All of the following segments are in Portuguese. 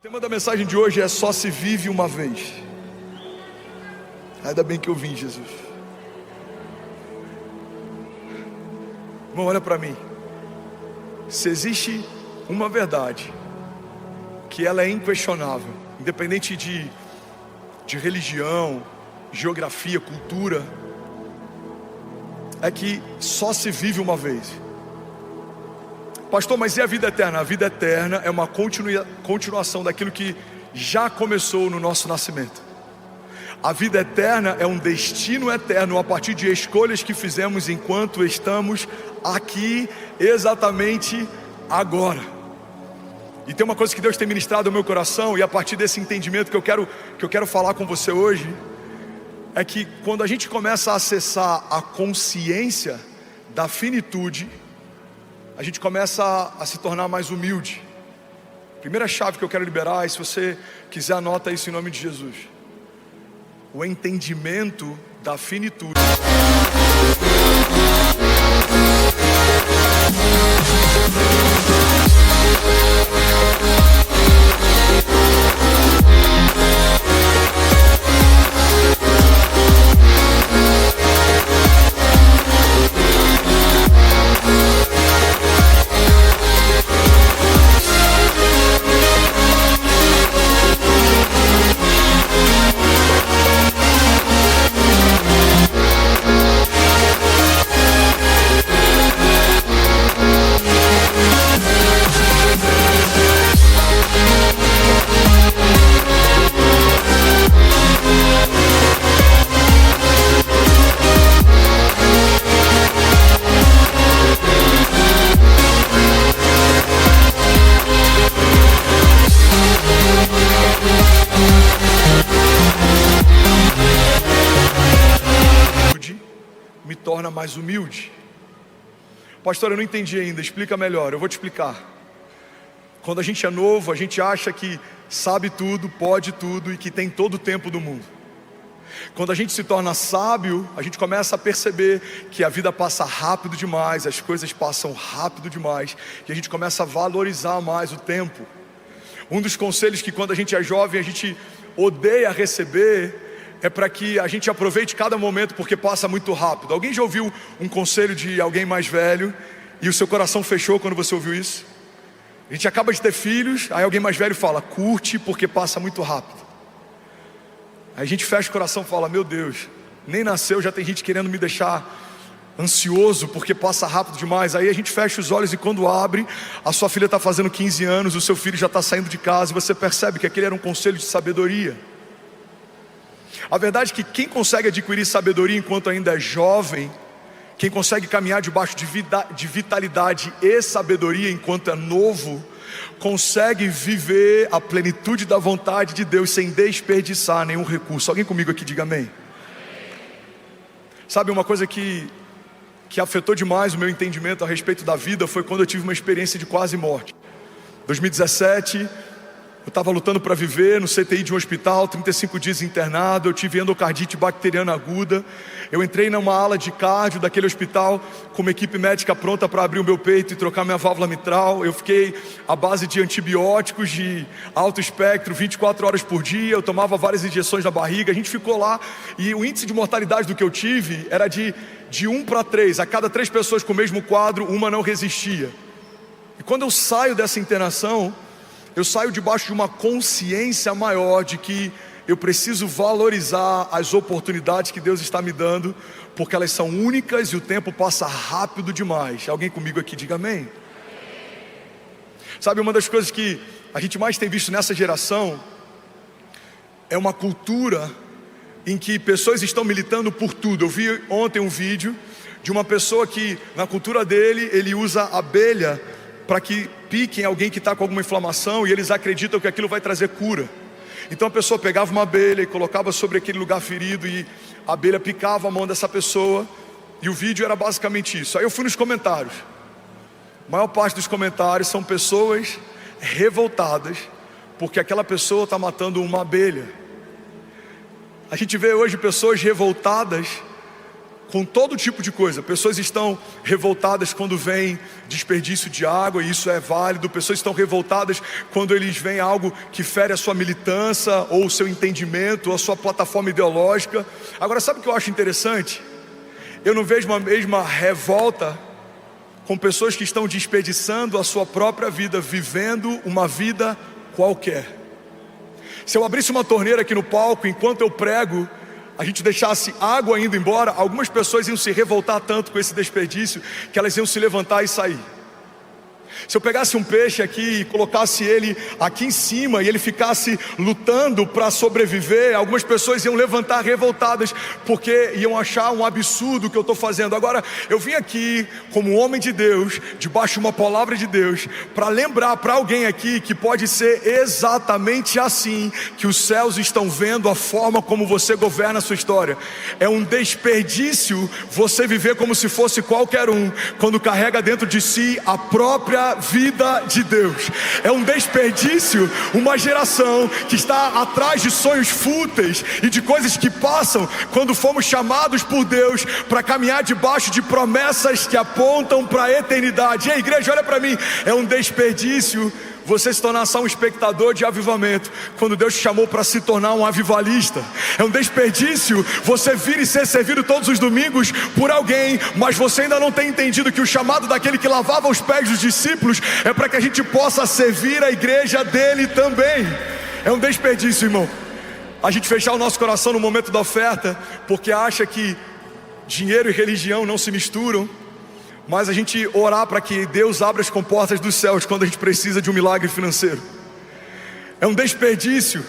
O tema da mensagem de hoje é: só se vive uma vez. Ainda bem que eu vim, Jesus. Irmão, olha para mim. Se existe uma verdade que ela é inquestionável, independente de religião, geografia, cultura, é que só se vive uma vez. Pastor, mas e a vida eterna? A vida eterna é uma continuação daquilo que já começou no nosso nascimento. A vida eterna é um destino eterno a partir de escolhas que fizemos enquanto estamos aqui, exatamente agora. E tem uma coisa que Deus tem ministrado ao meu coração, e a partir desse entendimento que eu quero falar com você hoje, é que quando a gente começa a acessar a consciência da finitude, a gente começa a se tornar mais humilde. Primeira chave que eu quero liberar, e se você quiser anota isso em nome de Jesus: o entendimento da finitude. Me torna mais humilde. Pastor, eu não entendi ainda, explica melhor. Eu vou te explicar. Quando a gente é novo, a gente acha que sabe tudo, pode tudo e que tem todo o tempo do mundo. Quando a gente se torna sábio, a gente começa a perceber que a vida passa rápido demais, as coisas passam rápido demais, e a gente começa a valorizar mais o tempo. Um dos conselhos que quando a gente é jovem a gente odeia receber é para que a gente aproveite cada momento, porque passa muito rápido. Alguém já ouviu um conselho de alguém mais velho e o seu coração fechou quando você ouviu isso? A gente acaba de ter filhos, aí alguém mais velho fala: curte porque passa muito rápido. Aí a gente fecha o coração e fala: meu Deus, nem nasceu, já tem gente querendo me deixar ansioso porque passa rápido demais. Aí a gente fecha os olhos e quando abre, a sua filha está fazendo 15 anos, o seu filho já está saindo de casa, e você percebe que aquele era um conselho de sabedoria. A verdade é que quem consegue adquirir sabedoria enquanto ainda é jovem, quem consegue caminhar debaixo de vitalidade e sabedoria enquanto é novo, consegue viver a plenitude da vontade de Deus sem desperdiçar nenhum recurso. Alguém comigo aqui diga amém. Sabe, uma coisa que afetou demais o meu entendimento a respeito da vida foi quando eu tive uma experiência de quase morte. 2017, eu estava lutando para viver no CTI de um hospital, 35 dias internado, eu tive endocardite bacteriana aguda. Eu entrei numa ala de cardio daquele hospital com uma equipe médica pronta para abrir o meu peito e trocar minha válvula mitral. Eu fiquei à base de antibióticos de alto espectro 24 horas por dia, eu tomava várias injeções na barriga. A gente ficou lá e o índice de mortalidade do que eu tive era de 1 para 3, a cada 3 pessoas com o mesmo quadro, uma não resistia. E quando eu saio dessa internação, eu saio debaixo de uma consciência maior de que eu preciso valorizar as oportunidades que Deus está me dando, porque elas são únicas e o tempo passa rápido demais. Alguém comigo aqui diga amém. Sabe, uma das coisas que a gente mais tem visto nessa geração é uma cultura em que pessoas estão militando por tudo. Eu vi ontem um vídeo de uma pessoa que na cultura dele, ele usa abelha para que piquem alguém que está com alguma inflamação, e eles acreditam que aquilo vai trazer cura. Então a pessoa pegava uma abelha e colocava sobre aquele lugar ferido, e a abelha picava a mão dessa pessoa, e o vídeo era basicamente isso. Aí eu fui nos comentários. A maior parte dos comentários são pessoas revoltadas porque aquela pessoa está matando uma abelha. A gente vê hoje pessoas revoltadas com todo tipo de coisa. Pessoas estão revoltadas quando vem desperdício de água, e isso é válido. Pessoas estão revoltadas quando eles veem algo que fere a sua militância, ou o seu entendimento, ou a sua plataforma ideológica. Agora, sabe o que eu acho interessante? Eu não vejo a mesma revolta com pessoas que estão desperdiçando a sua própria vida, vivendo uma vida qualquer. Se eu abrisse uma torneira aqui no palco, enquanto eu prego, a gente deixasse água indo embora, algumas pessoas iam se revoltar tanto com esse desperdício, que elas iam se levantar e sair. Se eu pegasse um peixe aqui e colocasse ele aqui em cima, e ele ficasse lutando para sobreviver, algumas pessoas iam levantar revoltadas, porque iam achar um absurdo o que eu estou fazendo. Agora, eu vim aqui como homem de Deus, debaixo de uma palavra de Deus, para lembrar para alguém aqui que pode ser exatamente assim, que os céus estão vendo a forma como você governa a sua história. É um desperdício você viver como se fosse qualquer um, quando carrega dentro de si a própria vida de Deus. É um desperdício uma geração que está atrás de sonhos fúteis e de coisas que passam, quando fomos chamados por Deus para caminhar debaixo de promessas que apontam para a eternidade. Ei, igreja, olha para mim. É um desperdício você se tornar só um espectador de avivamento, quando Deus te chamou para se tornar um avivalista. É um desperdício você vir e ser servido todos os domingos por alguém, mas você ainda não tem entendido que o chamado daquele que lavava os pés dos discípulos é para que a gente possa servir a igreja dele também. É um desperdício, irmão, a gente fechar o nosso coração no momento da oferta, porque acha que dinheiro e religião não se misturam, mas a gente orar para que Deus abra as comportas dos céus quando a gente precisa de um milagre financeiro. É um desperdício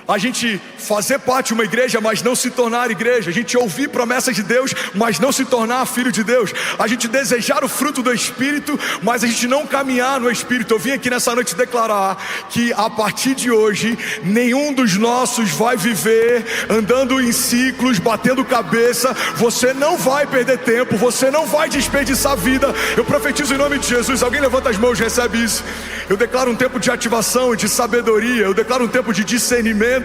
a gente fazer parte de uma igreja, mas não se tornar igreja. A gente ouvir promessas de Deus, mas não se tornar filho de Deus. A gente desejar o fruto do Espírito, mas a gente não caminhar no Espírito. Eu vim aqui nessa noite declarar que a partir de hoje, nenhum dos nossos vai viver andando em ciclos, batendo cabeça. Você não vai perder tempo, você não vai desperdiçar vida. Eu profetizo em nome de Jesus. Alguém levanta as mãos e recebe isso. Eu declaro um tempo de ativação e de sabedoria. Eu declaro um tempo de discernimento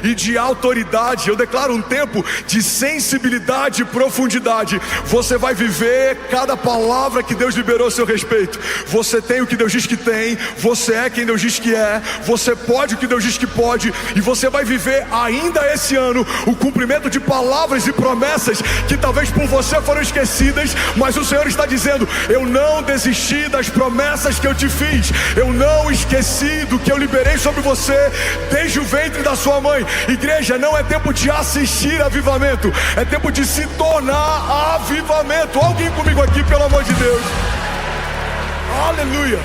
e de autoridade. Eu declaro um tempo de sensibilidade e profundidade. Você vai viver cada palavra que Deus liberou a seu respeito. Você tem o que Deus diz que tem, você é quem Deus diz que é, você pode o que Deus diz que pode, e você vai viver ainda esse ano o cumprimento de palavras e promessas que talvez por você foram esquecidas, mas o Senhor está dizendo: eu não desisti das promessas que eu te fiz, eu não esqueci do que eu liberei sobre você desde o ventre da sua mãe. Igreja, não é tempo de assistir avivamento, é tempo de se tornar avivamento. Alguém comigo aqui, pelo amor de Deus. Aleluia.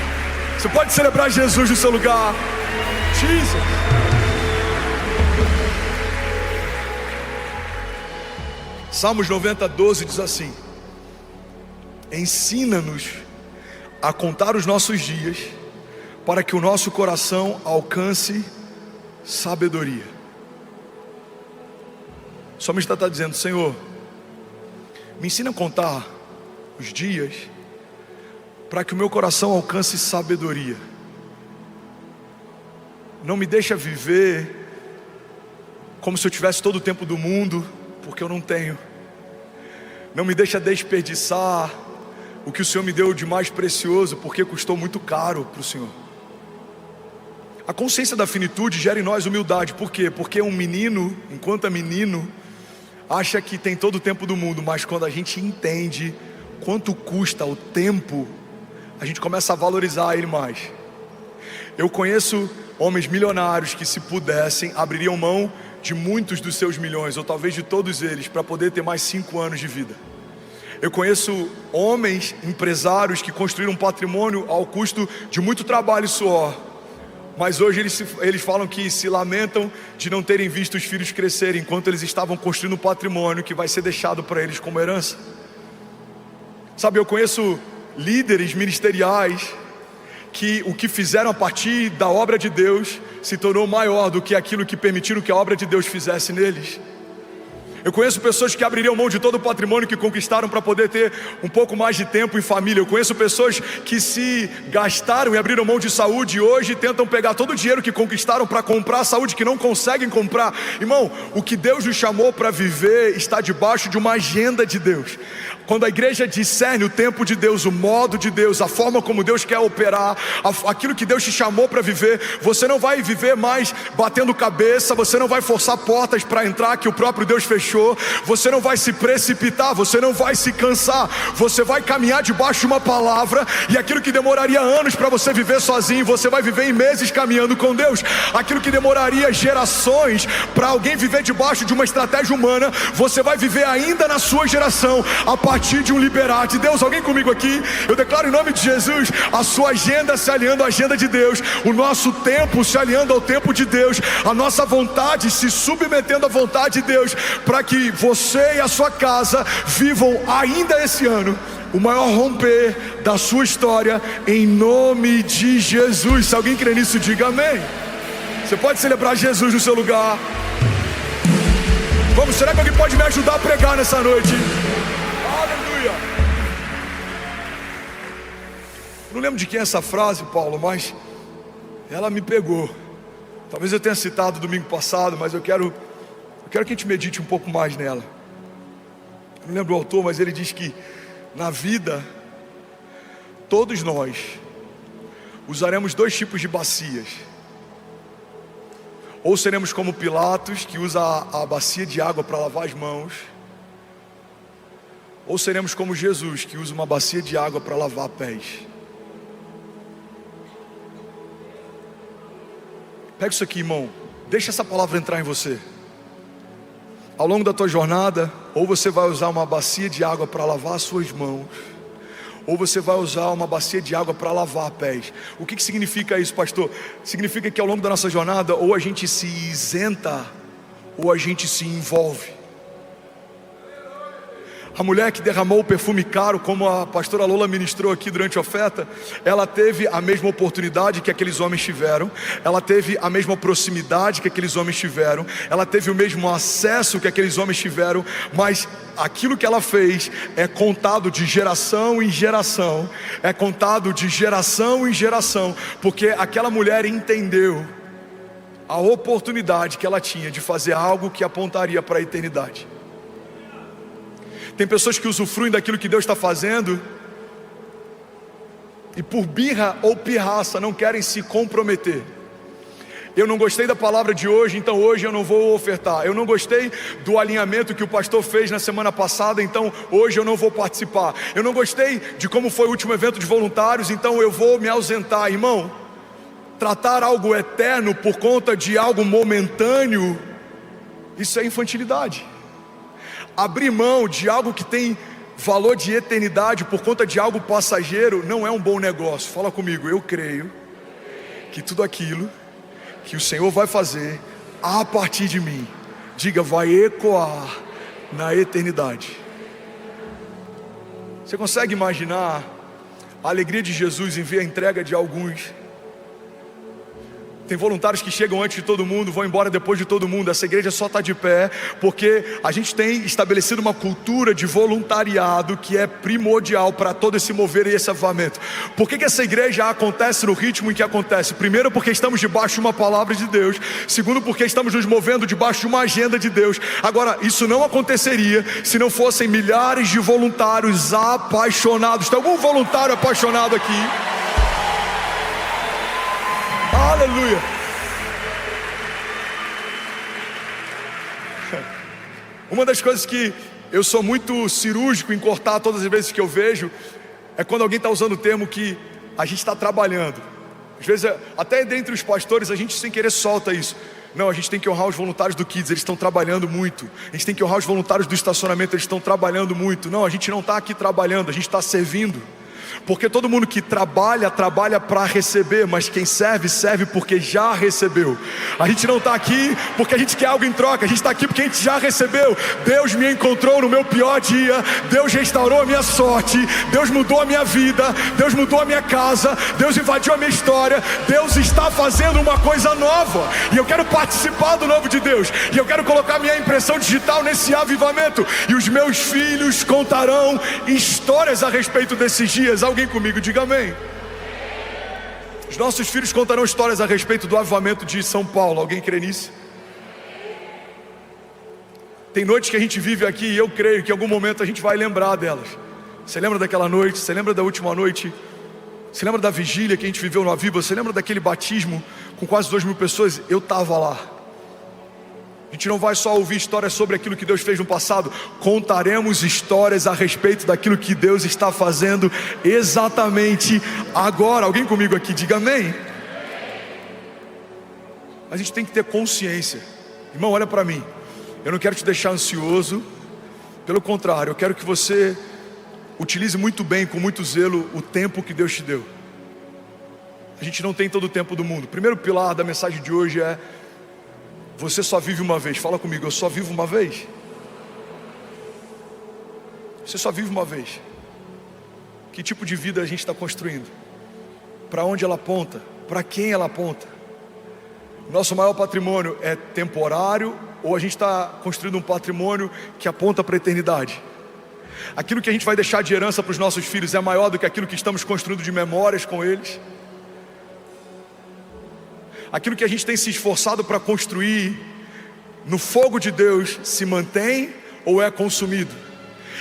Você pode celebrar Jesus no seu lugar. Jesus. Salmos 90:12 diz assim: ensina-nos a contar os nossos dias, para que o nosso coração alcance sabedoria. O salmista está dizendo: Senhor, me ensina a contar os dias, para que o meu coração alcance sabedoria. Não me deixa viver como se eu tivesse todo o tempo do mundo, porque eu não tenho. Não me deixa desperdiçar o que o Senhor me deu de mais precioso, porque custou muito caro para o Senhor. A consciência da finitude gera em nós humildade. Por quê? Porque um menino, enquanto é menino, acha que tem todo o tempo do mundo, mas quando a gente entende quanto custa o tempo, a gente começa a valorizar ele mais. Eu conheço homens milionários que, se pudessem, abririam mão de muitos dos seus milhões, ou talvez de todos eles, para poder ter mais 5 anos de vida. Eu conheço homens empresários que construíram um patrimônio ao custo de muito trabalho e suor, mas hoje eles falam que se lamentam de não terem visto os filhos crescerem, enquanto eles estavam construindo um patrimônio que vai ser deixado para eles como herança. Sabe, eu conheço líderes ministeriais que o que fizeram a partir da obra de Deus se tornou maior do que aquilo que permitiram que a obra de Deus fizesse neles. Eu conheço pessoas que abririam mão de todo o patrimônio que conquistaram para poder ter um pouco mais de tempo em família. Eu conheço pessoas que se gastaram e abriram mão de saúde e hoje tentam pegar todo o dinheiro que conquistaram para comprar a saúde que não conseguem comprar. Irmão, o que Deus nos chamou para viver está debaixo de uma agenda de Deus. Quando a igreja discerne o tempo de Deus, o modo de Deus, a forma como Deus quer operar, aquilo que Deus te chamou para viver, você não vai viver mais batendo cabeça, você não vai forçar portas para entrar que o próprio Deus fechou, você não vai se precipitar, você não vai se cansar, você vai caminhar debaixo de uma palavra, e aquilo que demoraria anos para você viver sozinho, você vai viver em meses caminhando com Deus. Aquilo que demoraria gerações para alguém viver debaixo de uma estratégia humana, você vai viver ainda na sua geração, a partir de um liberar de Deus. Alguém comigo aqui? Eu declaro em nome de Jesus, a sua agenda se alinhando à agenda de Deus, o nosso tempo se alinhando ao tempo de Deus, a nossa vontade se submetendo à vontade de Deus, para que você e a sua casa vivam ainda esse ano o maior romper da sua história, em nome de Jesus. Se alguém crê nisso, diga amém. Você pode celebrar Jesus no seu lugar. Vamos, será que alguém pode me ajudar a pregar nessa noite? Aleluia. Não lembro de quem é essa frase, Paulo, mas ela me pegou. Talvez eu tenha citado domingo passado, mas eu quero que a gente medite um pouco mais nela. Não lembro o autor, mas ele diz que na vida todos nós usaremos dois tipos de bacias. Ou seremos como Pilatos, que usa a bacia de água para lavar as mãos, ou seremos como Jesus, que usa uma bacia de água para lavar pés. Pega isso aqui, irmão, deixa essa palavra entrar em você. Ao longo da tua jornada, ou você vai usar uma bacia de água para lavar as suas mãos, ou você vai usar uma bacia de água para lavar pés. O que significa isso, pastor? Significa que ao longo da nossa jornada, ou a gente se isenta, ou a gente se envolve. A mulher que derramou o perfume caro, como a pastora Lola ministrou aqui durante a oferta, ela teve a mesma oportunidade que aqueles homens tiveram, ela teve a mesma proximidade que aqueles homens tiveram, ela teve o mesmo acesso que aqueles homens tiveram, mas aquilo que ela fez é contado de geração em geração, é contado de geração em geração, porque aquela mulher entendeu a oportunidade que ela tinha de fazer algo que apontaria para a eternidade. Tem pessoas que usufruem daquilo que Deus está fazendo e por birra ou pirraça não querem se comprometer. Eu não gostei da palavra de hoje, então hoje eu não vou ofertar. Eu não gostei do alinhamento que o pastor fez na semana passada, então hoje eu não vou participar. Eu não gostei de como foi o último evento de voluntários, então eu vou me ausentar. Irmão, tratar algo eterno por conta de algo momentâneo, isso é infantilidade. Abrir mão de algo que tem valor de eternidade por conta de algo passageiro não é um bom negócio. Fala comigo, eu creio que tudo aquilo que o Senhor vai fazer a partir de mim, diga, vai ecoar na eternidade. Você consegue imaginar a alegria de Jesus em ver a entrega de alguns? Tem voluntários que chegam antes de todo mundo, vão embora depois de todo mundo. Essa igreja só está de pé porque a gente tem estabelecido uma cultura de voluntariado que é primordial para todo esse mover e esse avivamento. Por que essa igreja acontece no ritmo em que acontece? Primeiro, porque estamos debaixo de uma palavra de Deus. Segundo, porque estamos nos movendo debaixo de uma agenda de Deus. Agora, isso não aconteceria se não fossem milhares de voluntários apaixonados. Tem algum voluntário apaixonado aqui? Aleluia. Uma das coisas que eu sou muito cirúrgico em cortar todas as vezes que eu vejo é quando alguém está usando o termo que a gente está trabalhando. Às vezes, até dentre os pastores, a gente sem querer solta isso. Não, a gente tem que honrar os voluntários do Kids, eles estão trabalhando muito. A gente tem que honrar os voluntários do estacionamento, eles estão trabalhando muito. Não, a gente não está aqui trabalhando, a gente está servindo. Porque todo mundo que trabalha, trabalha para receber, mas quem serve, serve porque já recebeu. A gente não está aqui porque a gente quer algo em troca, a gente está aqui porque a gente já recebeu. Deus me encontrou no meu pior dia, Deus restaurou a minha sorte, Deus mudou a minha vida, Deus mudou a minha casa, Deus invadiu a minha história, Deus está fazendo uma coisa nova, e eu quero participar do novo de Deus, e eu quero colocar minha impressão digital nesse avivamento, e os meus filhos contarão histórias a respeito desses dias. Alguém comigo, diga amém. Os nossos filhos contarão histórias a respeito do avivamento de São Paulo. Alguém crê nisso? Tem noites que a gente vive aqui e eu creio que em algum momento a gente vai lembrar delas. Você lembra daquela noite? Você lembra da última noite? Você lembra da vigília que a gente viveu no Aviva? Você lembra daquele batismo com quase 2.000 pessoas? Eu estava lá. A gente não vai só ouvir histórias sobre aquilo que Deus fez no passado, contaremos histórias a respeito daquilo que Deus está fazendo exatamente agora. Alguém comigo aqui, diga amém. A gente tem que ter consciência. Irmão, olha para mim. Eu não quero te deixar ansioso, pelo contrário, eu quero que você utilize muito bem, com muito zelo, o tempo que Deus te deu. A gente não tem todo o tempo do mundo. O primeiro pilar da mensagem de hoje é: você só vive uma vez. Fala comigo, eu só vivo uma vez. Você só vive uma vez. Que tipo de vida a gente está construindo? Para onde ela aponta? Para quem ela aponta? Nosso maior patrimônio é temporário, ou a gente está construindo um patrimônio que aponta para a eternidade? Aquilo que a gente vai deixar de herança para os nossos filhos é maior do que aquilo que estamos construindo de memórias com eles? Aquilo que a gente tem se esforçado para construir no fogo de Deus se mantém ou é consumido?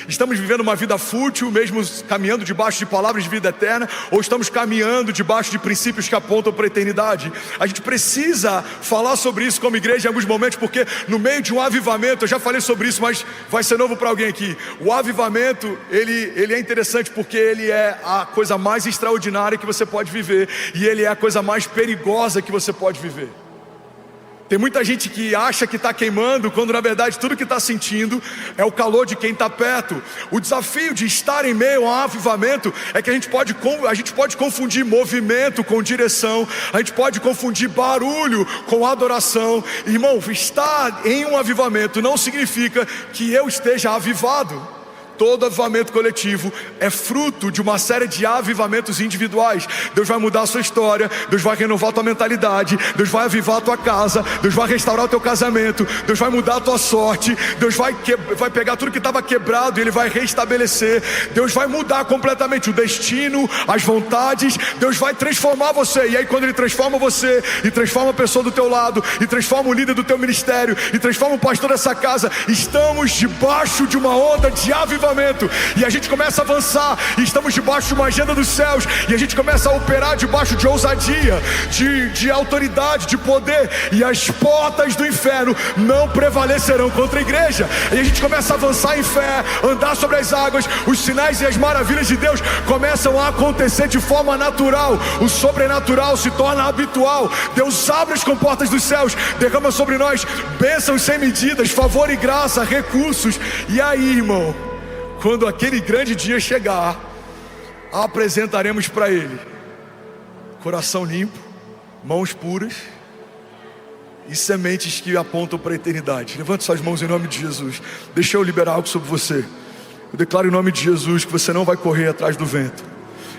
Estamos vivendo uma vida fútil, mesmo caminhando debaixo de palavras de vida eterna, ou estamos caminhando debaixo de princípios que apontam para a eternidade? A gente precisa falar sobre isso como igreja em alguns momentos, porque no meio de um avivamento, eu já falei sobre isso, mas vai ser novo para alguém aqui. O avivamento, ele é interessante porque ele é a coisa mais extraordinária que você pode viver, e ele é a coisa mais perigosa que você pode viver. Tem muita gente que acha que está queimando, quando na verdade tudo que está sentindo é o calor de quem está perto. O desafio de estar em meio a um avivamento é que a gente pode confundir movimento com direção, a gente pode confundir barulho com adoração. Irmão, estar em um avivamento não significa que eu esteja avivado. Todo avivamento coletivo é fruto de uma série de avivamentos individuais. Deus vai mudar a sua história, Deus vai renovar a tua mentalidade, Deus vai avivar a tua casa, Deus vai restaurar o teu casamento, Deus vai mudar a tua sorte, Deus vai pegar tudo que estava quebrado e Ele vai restabelecer. Deus vai mudar completamente o destino, as vontades. Deus vai transformar você, e aí quando Ele transforma você, e transforma a pessoa do teu lado, e transforma o líder do teu ministério, e transforma o pastor dessa casa, estamos debaixo de uma onda de avivamento. E a gente começa a avançar, e estamos debaixo de uma agenda dos céus, e a gente começa a operar debaixo de ousadia, de autoridade, de poder, e as portas do inferno não prevalecerão contra a igreja. E a gente começa a avançar em fé, andar sobre as águas, os sinais e as maravilhas de Deus começam a acontecer de forma natural, o sobrenatural se torna habitual. Deus abre as comportas dos céus, derrama sobre nós bênçãos sem medidas, favor e graça, recursos. E aí, irmão, quando aquele grande dia chegar, apresentaremos para Ele coração limpo, mãos puras e sementes que apontam para a eternidade. Levante suas mãos em nome de Jesus. Deixa eu liberar algo sobre você. Eu declaro em nome de Jesus que você não vai correr atrás do vento.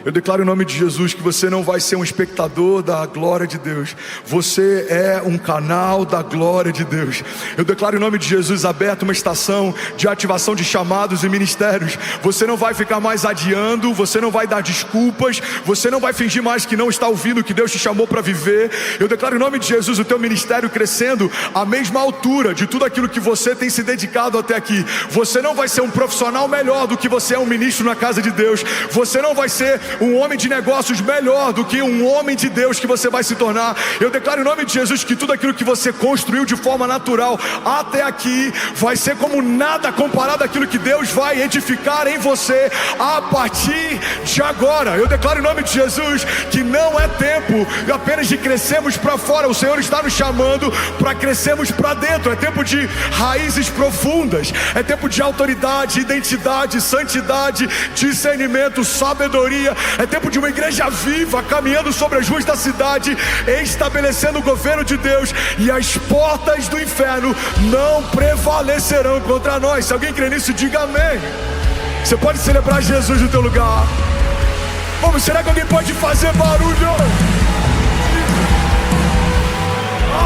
Eu declaro em nome de Jesus que você não vai ser um espectador da glória de Deus. Você é um canal da glória de Deus. Eu declaro em nome de Jesus aberto uma estação de ativação de chamados e ministérios. Você não vai ficar mais adiando, você não vai dar desculpas, você não vai fingir mais que não está ouvindo o que Deus te chamou para viver. Eu declaro em nome de Jesus o teu ministério crescendo à mesma altura de tudo aquilo que você tem se dedicado até aqui. Você não vai ser um profissional melhor do que você é um ministro na casa de Deus. Você não vai ser um homem de negócios melhor do que um homem de Deus que você vai se tornar. Eu declaro em nome de Jesus que tudo aquilo que você construiu de forma natural até aqui vai ser como nada comparado àquilo que Deus vai edificar em você a partir de agora. Eu declaro em nome de Jesus que não é tempo apenas de crescermos para fora. O Senhor está nos chamando para crescermos para dentro. É tempo de raízes profundas, é tempo de autoridade, identidade, santidade, discernimento, sabedoria É tempo de uma igreja viva, caminhando sobre as ruas da cidade, estabelecendo o governo de Deus, e as portas do inferno não prevalecerão contra nós. Se alguém crê nisso, diga amém. Você pode celebrar Jesus no teu lugar. Vamos, será que alguém pode fazer barulho?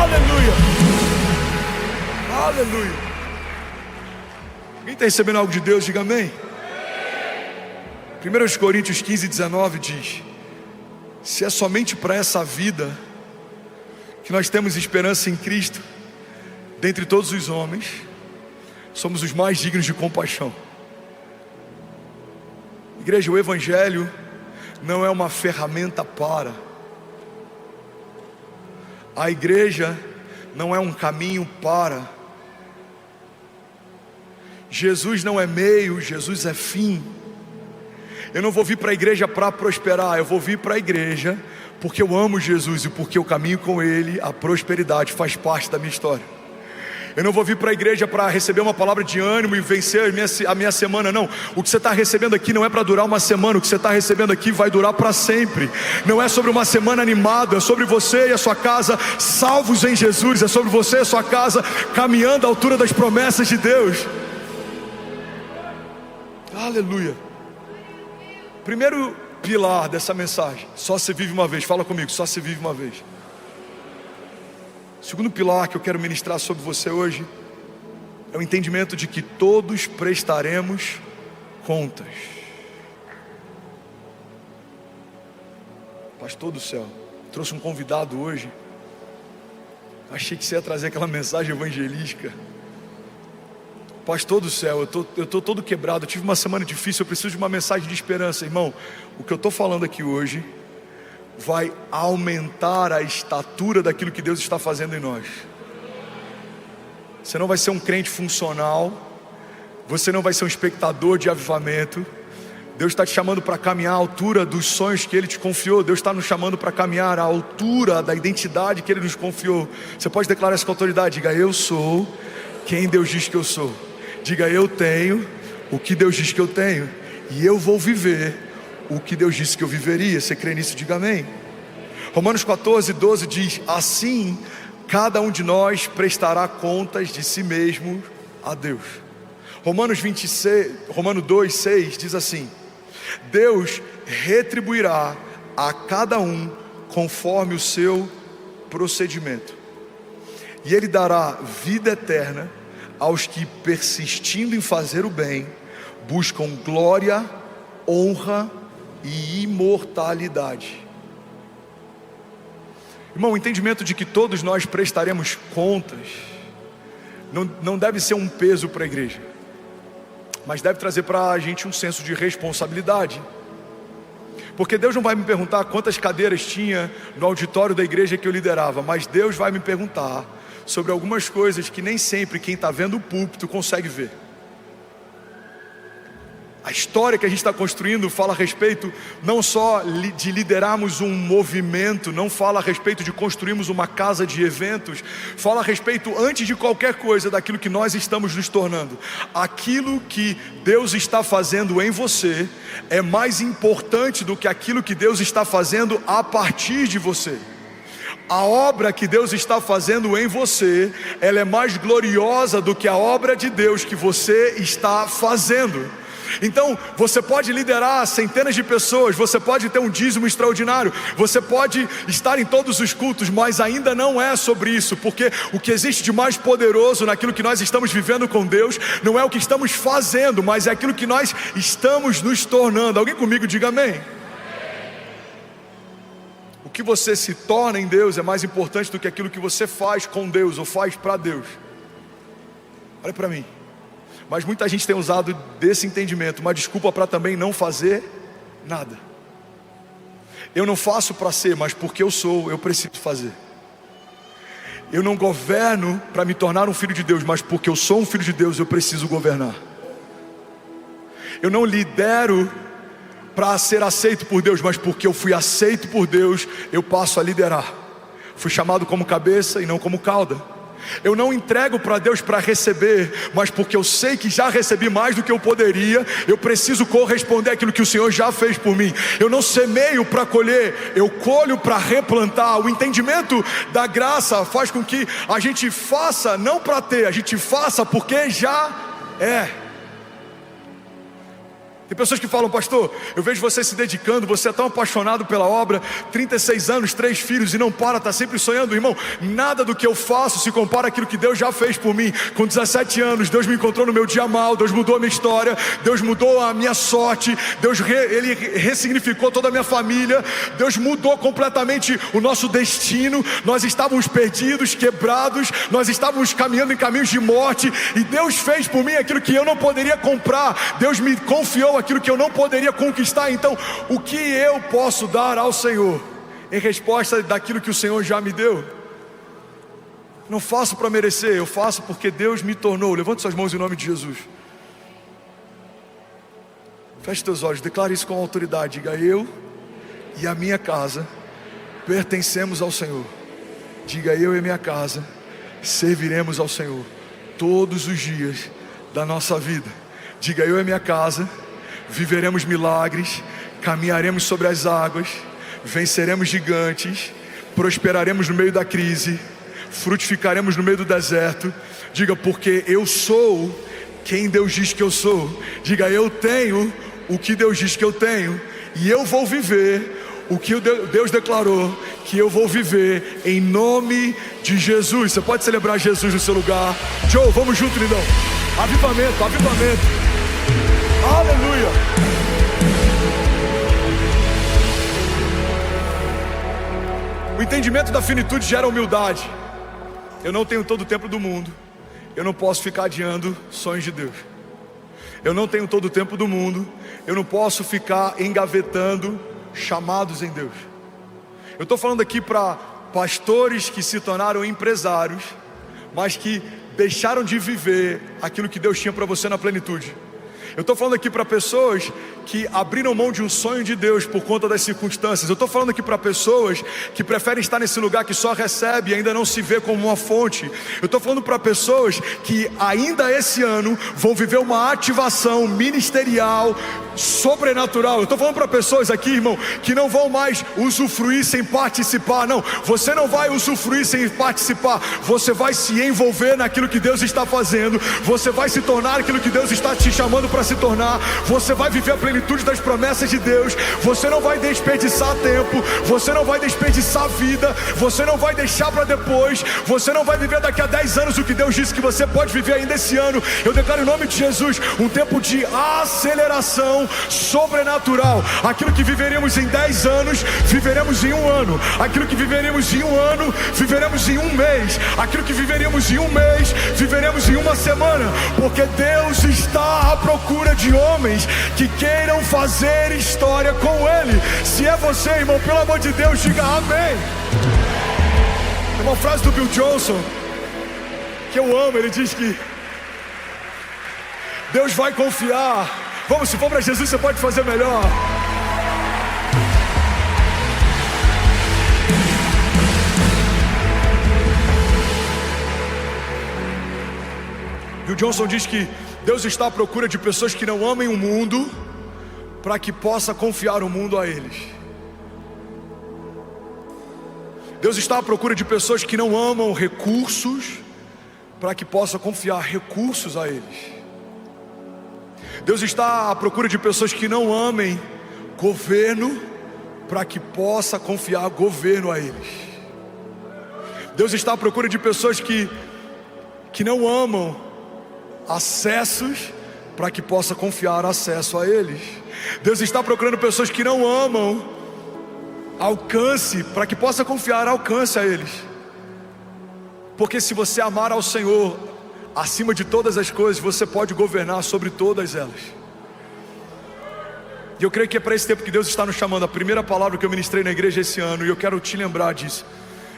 Aleluia. Aleluia. Quem está recebendo algo de Deus, diga amém. 1 Coríntios 15:19 diz: se é somente para essa vida que nós temos esperança em Cristo, dentre todos os homens, somos os mais dignos de compaixão. Igreja, o Evangelho não é uma ferramenta para. A igreja não é um caminho para. Jesus não é meio, Jesus é fim. Eu não vou vir para a igreja para prosperar, eu vou vir para a igreja porque eu amo Jesus e porque eu caminho com Ele. A prosperidade faz parte da minha história. Eu não vou vir para a igreja para receber uma palavra de ânimo e vencer a minha semana, não. O que você está recebendo aqui não é para durar uma semana. O que você está recebendo aqui vai durar para sempre. Não é sobre uma semana animada, é sobre você e a sua casa salvos em Jesus. É sobre você e a sua casa caminhando à altura das promessas de Deus. Aleluia. Primeiro pilar dessa mensagem: só se vive uma vez. Fala comigo, só se vive uma vez. Segundo pilar que eu quero ministrar sobre você hoje é o entendimento de que todos prestaremos contas. Pastor do céu, trouxe um convidado hoje. Achei que você ia trazer aquela mensagem evangelística. Pastor do céu, eu tô todo quebrado, eu tive uma semana difícil, eu preciso de uma mensagem de esperança. Irmão, o que eu estou falando aqui hoje vai aumentar a estatura daquilo que Deus está fazendo em nós. Você não vai ser um crente funcional, você não vai ser um espectador de avivamento. Deus está te chamando para caminhar à altura dos sonhos que Ele te confiou. Deus está nos chamando para caminhar à altura da identidade que Ele nos confiou. Você pode declarar essa com autoridade: diga, eu sou quem Deus diz que eu sou. Diga, eu tenho o que Deus diz que eu tenho, e eu vou viver o que Deus disse que eu viveria. Você crê nisso? Diga amém. Romanos 14:12 diz: assim cada um de nós prestará contas de si mesmo a Deus. Romanos 2:6 diz assim: Deus retribuirá a cada um conforme o seu procedimento, e Ele dará vida eterna aos que, persistindo em fazer o bem, buscam glória, honra e imortalidade. Irmão, o entendimento de que todos nós prestaremos contas não deve ser um peso para a igreja, mas deve trazer para a gente um senso de responsabilidade. Porque Deus não vai me perguntar quantas cadeiras tinha no auditório da igreja que eu liderava, mas Deus vai me perguntar sobre algumas coisas que nem sempre quem está vendo o púlpito consegue ver. A história que a gente está construindo fala a respeito não só de liderarmos um movimento, não fala a respeito de construirmos uma casa de eventos, fala a respeito, antes de qualquer coisa, daquilo que nós estamos nos tornando. Aquilo que Deus está fazendo em você é mais importante do que aquilo que Deus está fazendo a partir de você. A obra que Deus está fazendo em você, ela é mais gloriosa do que a obra de Deus que você está fazendo. Então, você pode liderar centenas de pessoas, você pode ter um dízimo extraordinário, você pode estar em todos os cultos, mas ainda não é sobre isso, porque o que existe de mais poderoso naquilo que nós estamos vivendo com Deus, não é o que estamos fazendo, mas é aquilo que nós estamos nos tornando. Alguém comigo diga amém? O que você se torna em Deus é mais importante do que aquilo que você faz com Deus ou faz para Deus. Olha para mim. Mas muita gente tem usado desse entendimento uma desculpa para também não fazer nada. Eu não faço para ser, mas porque eu sou, eu preciso fazer. Eu não governo para me tornar um filho de Deus, mas porque eu sou um filho de Deus, eu preciso governar. Eu não lidero para ser aceito por Deus, mas porque eu fui aceito por Deus, eu passo a liderar. Fui chamado como cabeça e não como cauda. Eu não entrego para Deus para receber, mas porque eu sei que já recebi mais do que eu poderia, eu preciso corresponder àquilo que o Senhor já fez por mim. Eu não semeio para colher, eu colho para replantar. O entendimento da graça faz com que a gente faça não para ter, a gente faça porque já é. Tem pessoas que falam: pastor, eu vejo você se dedicando, você é tão apaixonado pela obra, 36 anos, 3 filhos e não para, está sempre sonhando. Irmão, nada do que eu faço se compara àquilo que Deus já fez por mim. Com 17 anos, Deus me encontrou no meu dia mal, Deus mudou a minha história, Deus mudou a minha sorte, Ele ressignificou toda a minha família, Deus mudou completamente o nosso destino. Nós estávamos perdidos, quebrados, nós estávamos caminhando em caminhos de morte, e Deus fez por mim aquilo que eu não poderia comprar. Deus me confiou aquilo que eu não poderia conquistar. Então, o que eu posso dar ao Senhor em resposta daquilo que o Senhor já me deu? Não faço para merecer, eu faço porque Deus me tornou. Levante suas mãos em nome de Jesus. Feche teus olhos, declare isso com autoridade. Diga: eu e a minha casa pertencemos ao Senhor. Diga: eu e a minha casa serviremos ao Senhor todos os dias da nossa vida. Diga: eu e a minha casa viveremos milagres, caminharemos sobre as águas, venceremos gigantes, prosperaremos no meio da crise, frutificaremos no meio do deserto. Diga: porque eu sou quem Deus diz que eu sou. Diga: eu tenho o que Deus diz que eu tenho, e eu vou viver o que Deus declarou que eu vou viver, em nome de Jesus. Você pode celebrar Jesus no seu lugar. Joe, vamos junto, lindão. Avivamento, avivamento. Aleluia. O entendimento da finitude gera humildade. Eu não tenho todo o tempo do mundo, eu não posso ficar adiando sonhos de Deus. Eu não tenho todo o tempo do mundo, eu não posso ficar engavetando chamados em Deus. Eu estou falando aqui para pastores que se tornaram empresários, mas que deixaram de viver aquilo que Deus tinha para você na plenitude. Eu estou falando aqui para pessoas que abriram mão de um sonho de Deus por conta das circunstâncias. Eu estou falando aqui para pessoas que preferem estar nesse lugar que só recebe e ainda não se vê como uma fonte. Eu estou falando para pessoas que ainda esse ano vão viver uma ativação ministerial sobrenatural. Eu estou falando para pessoas aqui, irmão, que não vão mais usufruir sem participar. Não, você não vai usufruir sem participar. Você vai se envolver naquilo que Deus está fazendo. Você vai se tornar aquilo que Deus está te chamando para se tornar. Você vai viver a plenitude das promessas de Deus. Você não vai desperdiçar tempo. Você não vai desperdiçar vida. Você não vai deixar para depois. Você não vai viver daqui a 10 anos o que Deus disse que você pode viver ainda esse ano. Eu declaro em nome de Jesus um tempo de aceleração sobrenatural. Aquilo que viveremos em 10 anos, viveremos em um ano. Aquilo que viveremos em um ano, viveremos em um mês. Aquilo que viveremos em um mês, viveremos em uma semana. Porque Deus está à procura de homens que queiram fazer história com Ele. Se é você, irmão, pelo amor de Deus, diga amém. É uma frase do Bill Johnson que eu amo. Ele diz que Deus vai confiar. Vamos, se for para Jesus, você pode fazer melhor. Bill Johnson diz que Deus está à procura de pessoas que não amem o mundo, para que possa confiar o mundo a eles. Deus está à procura de pessoas que não amam recursos, para que possa confiar recursos a eles. Deus está à procura de pessoas que não amem governo, para que possa confiar governo a eles. Deus está à procura de pessoas que não amam acessos, para que possa confiar acesso a eles. Deus está procurando pessoas que não amam alcance, para que possa confiar alcance a eles. Porque se você amar ao Senhor acima de todas as coisas, você pode governar sobre todas elas. E eu creio que é para esse tempo que Deus está nos chamando. A primeira palavra que eu ministrei na igreja esse ano, e eu quero te lembrar disso.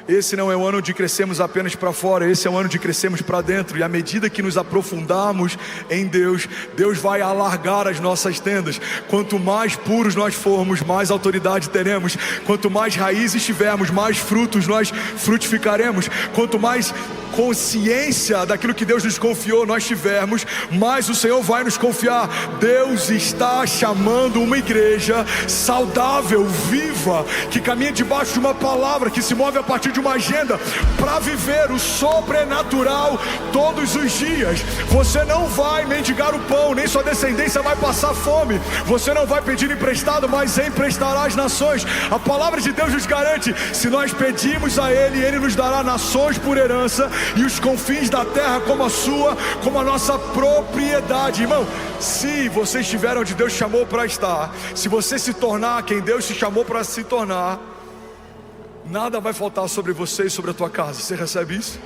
esse não é o ano de crescermos apenas para fora, esse é o ano de crescermos para dentro. E à medida que nos aprofundarmos em Deus, Deus vai alargar as nossas tendas. Quanto mais puros nós formos, mais autoridade teremos. Quanto mais raízes tivermos, mais frutos nós frutificaremos. Quanto mais consciência daquilo que Deus nos confiou nós tivermos, mais o Senhor vai nos confiar. Deus está chamando uma igreja saudável, viva, que caminha debaixo de uma palavra, que se move a partir de uma agenda, para viver o sobrenatural todos os dias. Você não vai mendigar o pão, nem sua descendência vai passar fome. Você não vai pedir emprestado, mas emprestará às nações. A palavra de Deus nos garante: se nós pedimos a Ele, Ele nos dará nações por herança e os confins da terra como a sua, como a nossa propriedade. Irmão, se você estiver onde Deus chamou para estar, se você se tornar quem Deus te chamou para se tornar, nada vai faltar sobre você e sobre a tua casa. Você recebe isso?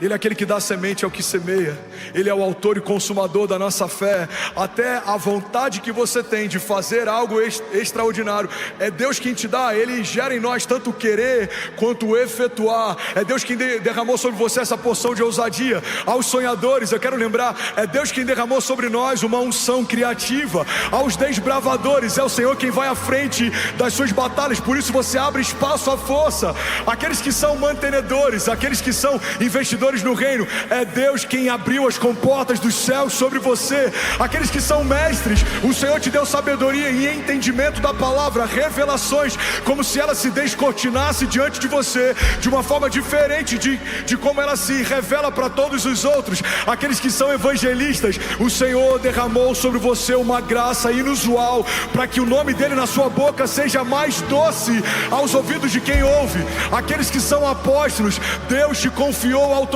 Ele é aquele que dá semente ao que semeia. Ele é o autor e consumador da nossa fé. Até a vontade que você tem de fazer algo extraordinário, é Deus quem te dá. Ele gera em nós tanto o querer quanto o efetuar. É Deus quem derramou sobre você essa porção de ousadia. Aos sonhadores, eu quero lembrar, é Deus quem derramou sobre nós uma unção criativa. Aos desbravadores, é o Senhor quem vai à frente das suas batalhas. Por isso você abre espaço à força. Aqueles que são mantenedores, aqueles que são investidores no reino, é Deus quem abriu as comportas dos céus sobre você. Aqueles que são mestres, o Senhor te deu sabedoria e entendimento da palavra, revelações, como se ela se descortinasse diante de você, de uma forma diferente de como ela se revela para todos os outros. Aqueles que são evangelistas, o Senhor derramou sobre você uma graça inusual, para que o nome dele na sua boca seja mais doce aos ouvidos de quem ouve. Aqueles que são apóstolos, Deus te confiou a autoridade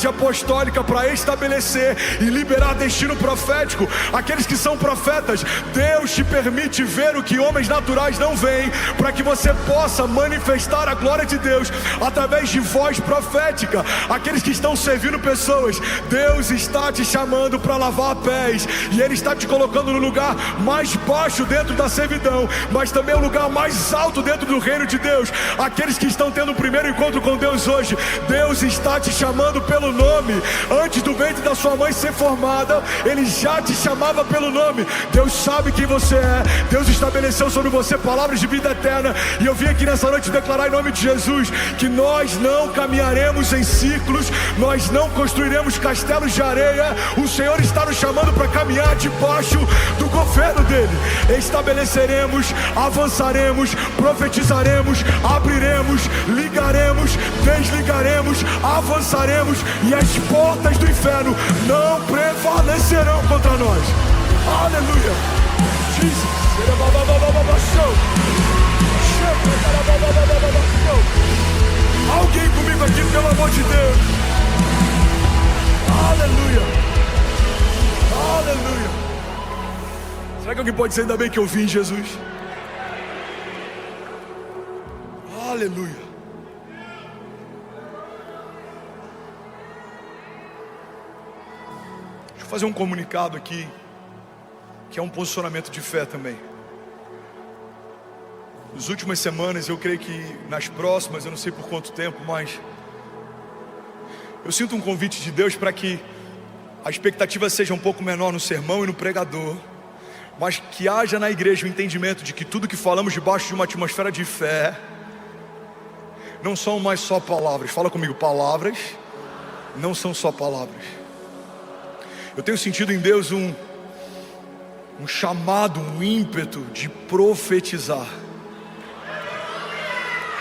apostólica para estabelecer e liberar destino profético. Aqueles que são profetas, Deus te permite ver o que homens naturais não veem, para que você possa manifestar a glória de Deus através de voz profética. Aqueles que estão servindo pessoas, Deus está te chamando para lavar pés, e Ele está te colocando no lugar mais baixo dentro da servidão, mas também o lugar mais alto dentro do reino de Deus. Aqueles que estão tendo o primeiro encontro com Deus hoje, Deus está te chamando pelo nome. Antes do ventre da sua mãe ser formada, Ele já te chamava pelo nome. Deus sabe quem você é. Deus estabeleceu sobre você palavras de vida eterna. E eu vim aqui nessa noite declarar em nome de Jesus que nós não caminharemos em círculos, nós não construiremos castelos de areia. O Senhor está nos chamando para caminhar debaixo do governo dele. Estabeleceremos, avançaremos, profetizaremos, abriremos, ligaremos, desligaremos, avançaremos, e as portas do inferno não prevalecerão contra nós. Aleluia. Jesus. Alguém comigo aqui, pelo amor de Deus. Aleluia. Aleluia. Será que alguém pode dizer ainda bem que eu vim, Jesus? Aleluia. Fazer um comunicado aqui, que é um posicionamento de fé também. Nas últimas semanas, eu creio que nas próximas, eu não sei por quanto tempo, mas eu sinto um convite de Deus para que a expectativa seja um pouco menor no sermão e no pregador, mas que haja na igreja o entendimento de que tudo que falamos debaixo de uma atmosfera de fé não são mais só palavras. Fala comigo, palavras não são só palavras. Eu tenho sentido em Deus um chamado, um ímpeto de profetizar.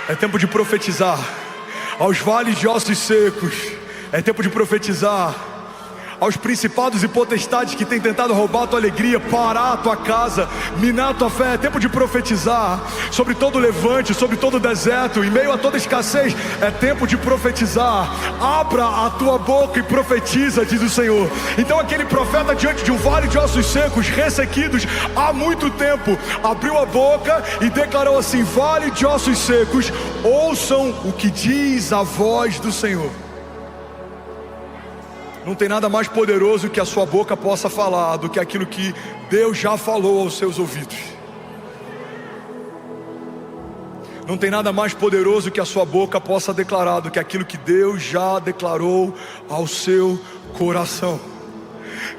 É tempo de profetizar aos vales de ossos secos. É tempo de profetizar aos principados e potestades que têm tentado roubar a tua alegria, parar a tua casa, minar a tua fé. É tempo de profetizar sobre todo o levante, sobre todo o deserto, em meio a toda escassez. É tempo de profetizar. Abra a tua boca e profetiza, diz o Senhor. Então aquele profeta diante de um vale de ossos secos, ressequidos há muito tempo, abriu a boca e declarou assim: vale de ossos secos, ouçam o que diz a voz do Senhor. Não tem nada mais poderoso que a sua boca possa falar do que aquilo que Deus já falou aos seus ouvidos. Não tem nada mais poderoso que a sua boca possa declarar do que aquilo que Deus já declarou ao seu coração.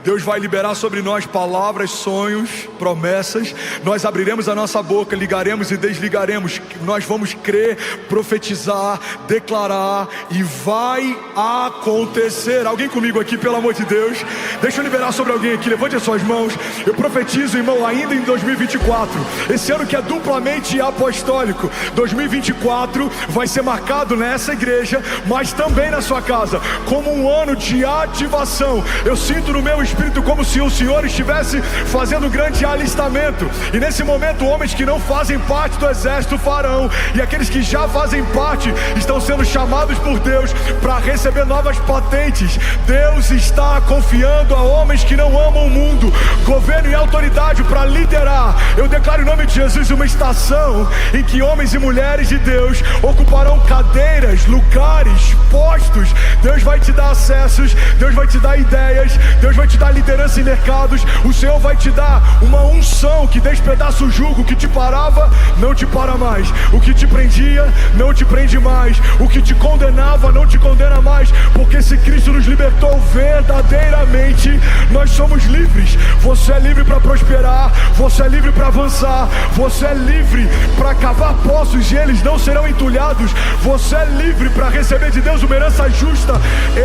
Deus vai liberar sobre nós palavras, sonhos, promessas. Nós abriremos a nossa boca, ligaremos e desligaremos. Nós vamos crer, profetizar, declarar, e vai acontecer. Alguém comigo aqui, pelo amor de Deus? Deixa eu liberar sobre alguém aqui, levante as suas mãos. Eu profetizo, irmão, ainda em 2024, esse ano que é duplamente apostólico. 2024 vai ser marcado nessa igreja, mas também na sua casa, como um ano de ativação. Eu sinto no meu espírito como se o Senhor estivesse fazendo um grande alistamento, e nesse momento homens que não fazem parte do exército farão, e aqueles que já fazem parte estão sendo chamados por Deus para receber novas patentes. Deus está confiando a homens que não amam o mundo, governo e autoridade para liderar. Eu declaro em nome de Jesus uma estação em que homens e mulheres de Deus ocuparão cadeiras, lugares, postos. Deus vai te dar acessos, Deus vai te dar ideias, Deus vai te dar liderança em mercados. O Senhor vai te dar uma unção que despedaça o jugo. O que te parava, não te para mais. O que te prendia, não te prende mais. O que te condenava, não te condena mais. Porque se Cristo nos libertou verdadeiramente, nós somos livres. Você é livre para prosperar, você é livre para avançar, você é livre para cavar poços e eles não serão entulhados. Você é livre para receber de Deus uma herança justa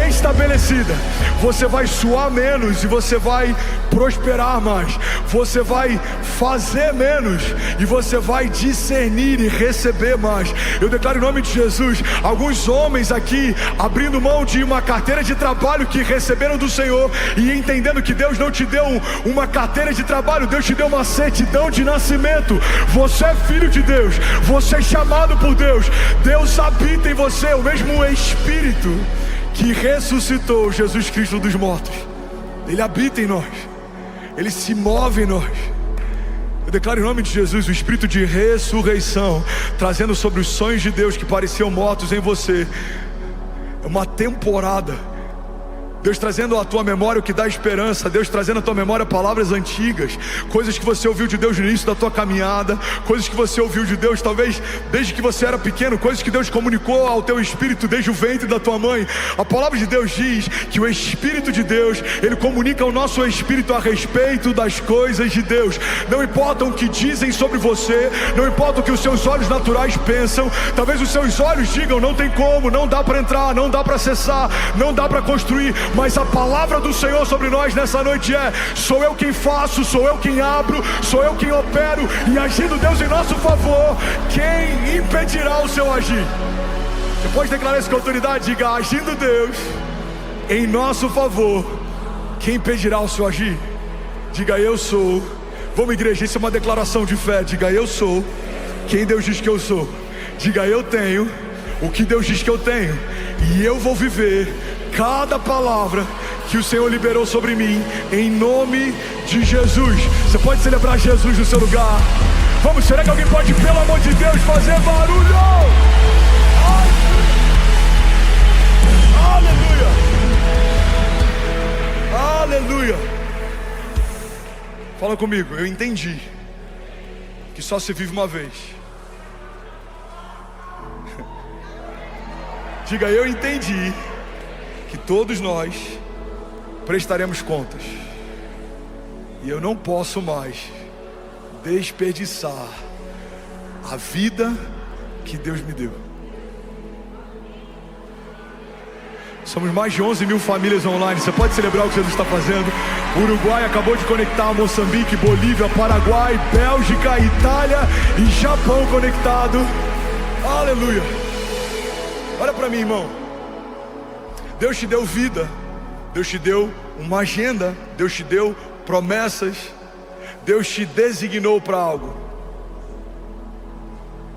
estabelecida. Você vai suar menos e você vai prosperar mais. Você vai fazer menos e você vai discernir e receber mais. Eu declaro em nome de Jesus, alguns homens aqui abrindo mão de uma carteira de trabalho que receberam do Senhor e entendendo que Deus não te deu uma carteira de trabalho, Deus te deu uma certidão de nascimento. Você é filho de Deus, você é chamado por Deus. Deus habita em você, o mesmo Espírito que ressuscitou Jesus Cristo dos mortos. Ele habita em nós, Ele se move em nós. Eu declaro em nome de Jesus o espírito de ressurreição, trazendo sobre os sonhos de Deus que pareciam mortos em você. É uma temporada. Deus trazendo à tua memória o que dá esperança. Deus trazendo à tua memória palavras antigas, coisas que você ouviu de Deus no início da tua caminhada, coisas que você ouviu de Deus talvez desde que você era pequeno, coisas que Deus comunicou ao teu espírito desde o ventre da tua mãe. A palavra de Deus diz que o Espírito de Deus, Ele comunica ao nosso espírito a respeito das coisas de Deus. Não importa o que dizem sobre você, não importa o que os seus olhos naturais pensam. Talvez os seus olhos digam, não tem como, não dá para entrar, não dá para acessar, não dá para construir. Mas a palavra do Senhor sobre nós nessa noite é: sou eu quem faço, sou eu quem abro, sou eu quem opero. E agindo Deus em nosso favor, quem impedirá o seu agir? Você pode declarar isso com autoridade? Diga: agindo Deus em nosso favor, quem impedirá o seu agir? Diga: eu sou. Vamos, igreja, isso é uma declaração de fé. Diga: eu sou quem Deus diz que eu sou. Diga: eu tenho o que Deus diz que eu tenho, e eu vou viver cada palavra que o Senhor liberou sobre mim, em nome de Jesus. Você pode celebrar Jesus no seu lugar. Vamos, será que alguém pode, pelo amor de Deus, fazer barulho? Aleluia! Aleluia! Fala comigo. Eu entendi que só se vive uma vez. Diga: eu entendi que todos nós prestaremos contas, e eu não posso mais desperdiçar a vida que Deus me deu. Somos mais de 11 mil famílias online. Você pode celebrar o que Jesus está fazendo. O Uruguai acabou de conectar Moçambique, Bolívia, Paraguai, Bélgica, Itália e Japão conectado. Aleluia. Olha para mim, irmão. Deus te deu vida, Deus te deu uma agenda, Deus te deu promessas, Deus te designou para algo.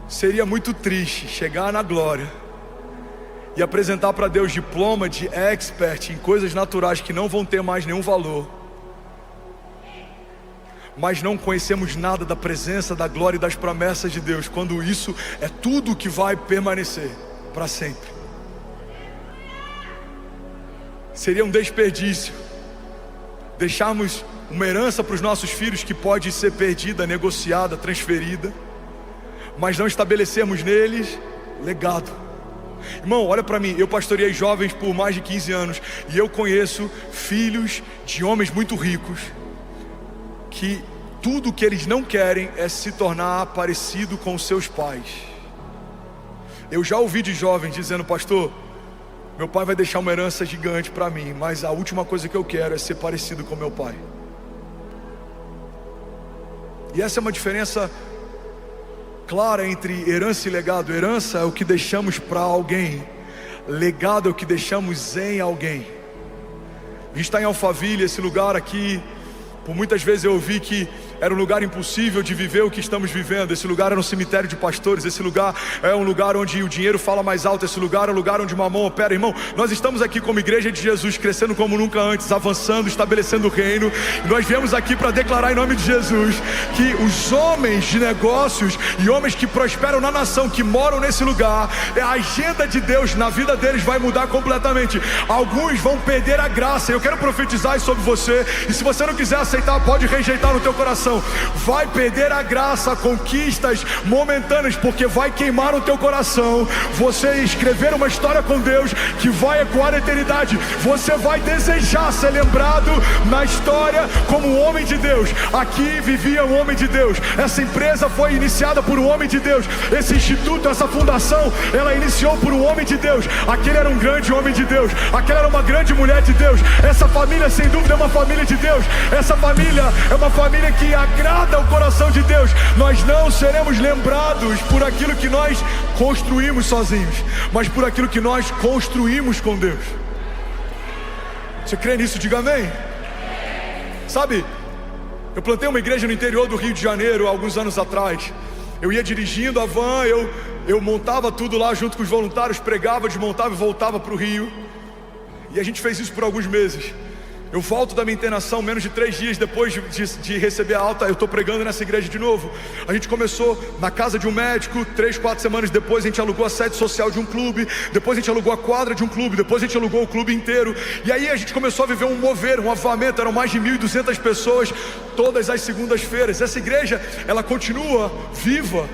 Seria muito triste chegar na glória e apresentar para Deus diploma de expert em coisas naturais que não vão ter mais nenhum valor, mas não conhecemos nada da presença, da glória e das promessas de Deus, quando isso é tudo que vai permanecer para sempre. Seria um desperdício deixarmos uma herança para os nossos filhos que pode ser perdida, negociada, transferida, mas não estabelecermos neles legado. Irmão, olha para mim, eu pastoreei jovens por mais de 15 anos e eu conheço filhos de homens muito ricos que tudo que eles não querem é se tornar parecido com seus pais. Eu já ouvi de jovens dizendo: pastor, meu pai vai deixar uma herança gigante para mim, mas a última coisa que eu quero é ser parecido com meu pai. E essa é uma diferença clara entre herança e legado. Herança é o que deixamos para alguém, legado é o que deixamos em alguém. A gente está em Alphaville, esse lugar aqui, por muitas vezes eu ouvi que era um lugar impossível de viver o que estamos vivendo. Esse lugar era um cemitério de pastores. Esse lugar é um lugar onde o dinheiro fala mais alto. Esse lugar é um lugar onde Mamon opera. Irmão, nós estamos aqui como igreja de Jesus, crescendo como nunca antes, avançando, estabelecendo o reino. E nós viemos aqui para declarar em nome de Jesus que os homens de negócios e homens que prosperam na nação, que moram nesse lugar, a agenda de Deus na vida deles vai mudar completamente. Alguns vão perder a graça. Eu quero profetizar isso sobre você. E se você não quiser aceitar, pode rejeitar no teu coração. Vai perder a graça, conquistas momentâneas, porque vai queimar no teu coração você escrever uma história com Deus que vai ecoar a eternidade. Você vai desejar ser lembrado na história como um homem de Deus. Aqui vivia um homem de Deus. Essa empresa foi iniciada por um homem de Deus. Esse instituto, essa fundação, ela iniciou por um homem de Deus. Aquele era um grande homem de Deus. Aquela era uma grande mulher de Deus. Essa família, sem dúvida, é uma família de Deus. Essa família é uma família que agrada o coração de Deus. Nós não seremos lembrados por aquilo que nós construímos sozinhos, mas por aquilo que nós construímos com Deus. Você crê nisso? Diga amém. Sabe, eu plantei uma igreja no interior do Rio de Janeiro há alguns anos atrás. Eu ia dirigindo a van, eu montava tudo lá junto com os voluntários, pregava, desmontava e voltava para o Rio. E a gente fez isso por alguns meses. Eu volto da minha internação menos de 3 dias depois de receber a alta. Eu estou pregando nessa igreja de novo. A gente começou na casa de um médico. 3, 4 semanas depois a gente alugou a sede social de um clube. Depois a gente alugou a quadra de um clube. Depois a gente alugou o clube inteiro. E aí a gente começou a viver um mover, um avivamento. Eram mais de 1.200 pessoas todas as segundas-feiras. Essa igreja, ela continua viva,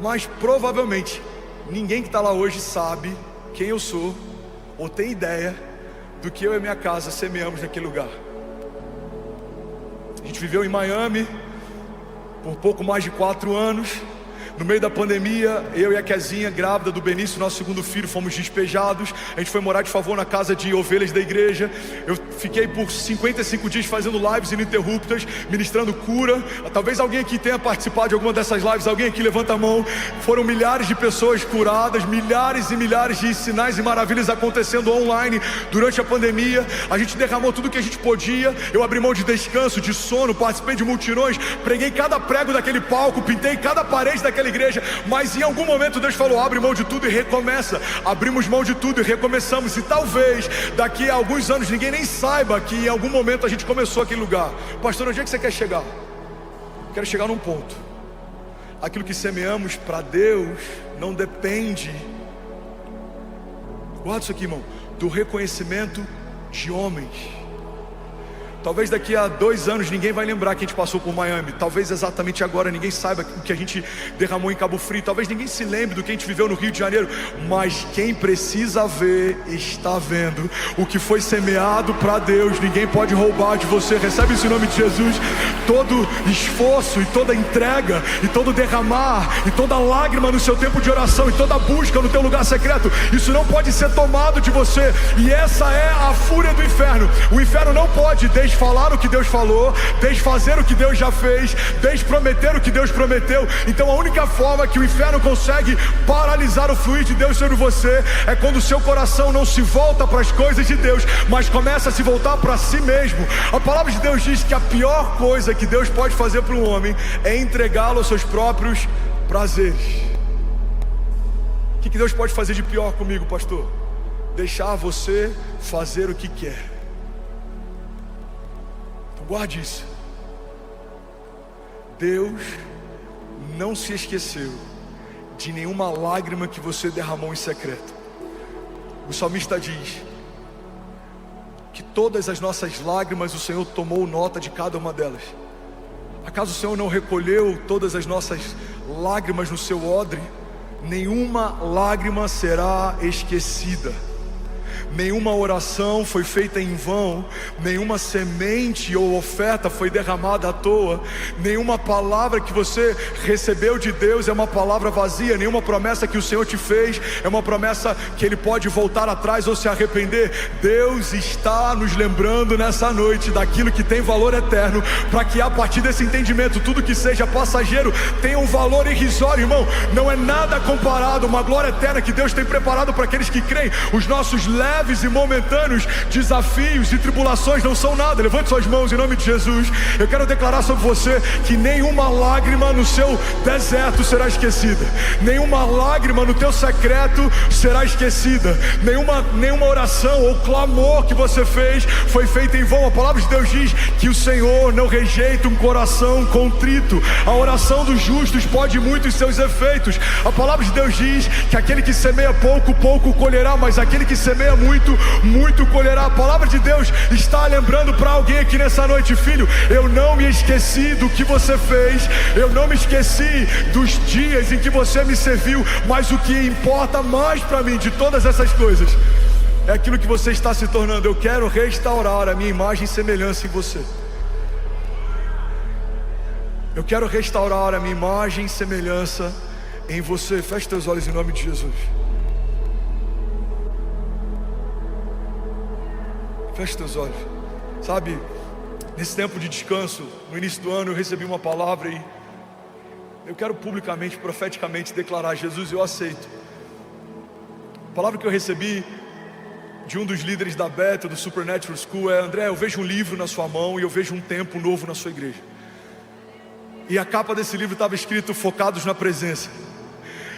mas provavelmente ninguém que está lá hoje sabe quem eu sou ou tem ideia do que eu e minha casa semeamos naquele lugar. A gente viveu em Miami por pouco mais de 4 anos. No meio da pandemia, eu e a Kezinha, grávida do Benício, nosso segundo filho, fomos despejados. A gente foi morar de favor na casa de ovelhas da igreja. Eu fiquei por 55 dias fazendo lives ininterruptas, ministrando cura. Talvez alguém aqui tenha participado de alguma dessas lives. Alguém aqui levanta a mão. Foram milhares de pessoas curadas, milhares e milhares de sinais e maravilhas acontecendo online durante a pandemia. A gente derramou tudo que a gente podia. Eu abri mão de descanso, de sono, participei de multirões, preguei cada prego daquele palco, pintei cada parede daquela igreja. Mas em algum momento Deus falou: abre mão de tudo e recomeça. Abrimos mão de tudo e recomeçamos. E talvez daqui a alguns anos ninguém nem saiba que em algum momento a gente começou aquele lugar. Pastor, onde é que você quer chegar? Quero chegar num ponto. Aquilo que semeamos para Deus não depende, guarda isso aqui, irmão, do reconhecimento de homens. Talvez daqui a 2 anos ninguém vai lembrar que a gente passou por Miami. Talvez exatamente agora ninguém saiba o que a gente derramou em Cabo Frio. Talvez ninguém se lembre do que a gente viveu no Rio de Janeiro. Mas quem precisa ver, está vendo. O que foi semeado para Deus, ninguém pode roubar de você. Recebe isso em nome de Jesus. Todo esforço e toda entrega e todo derramar e toda lágrima no seu tempo de oração e toda busca no teu lugar secreto, isso não pode ser tomado de você. E essa é a fúria do inferno. O inferno não pode desfalar o que Deus falou, desfazer o que Deus já fez, desprometer o que Deus prometeu. Então a única forma que o inferno consegue paralisar o fluir de Deus sobre você é quando o seu coração não se volta para as coisas de Deus, mas começa a se voltar para si mesmo. A palavra de Deus diz que a pior coisa que Deus pode fazer para um homem é entregá-lo aos seus próprios prazeres. O que Deus pode fazer de pior comigo, pastor? Deixar você fazer o que quer. Então guarde isso. Deus não se esqueceu de nenhuma lágrima que você derramou em secreto. O salmista diz que todas as nossas lágrimas o Senhor tomou nota de cada uma delas. Acaso o Senhor não recolheu todas as nossas lágrimas no seu odre? Nenhuma lágrima será esquecida. Nenhuma oração foi feita em vão, nenhuma semente ou oferta foi derramada à toa, nenhuma palavra que você recebeu de Deus é uma palavra vazia, nenhuma promessa que o Senhor te fez é uma promessa que Ele pode voltar atrás ou se arrepender. Deus está nos lembrando nessa noite daquilo que tem valor eterno, para que a partir desse entendimento, tudo que seja passageiro tenha um valor irrisório, irmão. Não é nada comparado, uma glória eterna que Deus tem preparado para aqueles que creem. Os nossos leves e momentâneos desafios e tribulações não são nada. Levante suas mãos em nome de Jesus. Eu quero declarar sobre você que nenhuma lágrima no seu deserto será esquecida, nenhuma lágrima no teu secreto será esquecida, nenhuma oração ou clamor que você fez foi feita em vão. A palavra de Deus diz que o Senhor não rejeita um coração contrito. A oração dos justos pode muito em seus efeitos. A palavra de Deus diz que aquele que semeia pouco, pouco colherá, mas aquele que semeia muito, muito colherá. A palavra de Deus está lembrando para alguém aqui nessa noite: filho, eu não me esqueci do que você fez, eu não me esqueci dos dias em que você me serviu, mas o que importa mais para mim de todas essas coisas é aquilo que você está se tornando. Eu quero restaurar a minha imagem e semelhança em você. Eu quero restaurar a minha imagem e semelhança em você. Feche teus olhos em nome de Jesus. Feche teus olhos. Sabe, nesse tempo de descanso, no início do ano eu recebi uma palavra e eu quero publicamente, profeticamente declarar: Jesus, eu aceito. A palavra que eu recebi de um dos líderes da Bethel, do Supernatural School, é: André, eu vejo um livro na sua mão e eu vejo um tempo novo na sua igreja. E a capa desse livro estava escrito: Focados na Presença.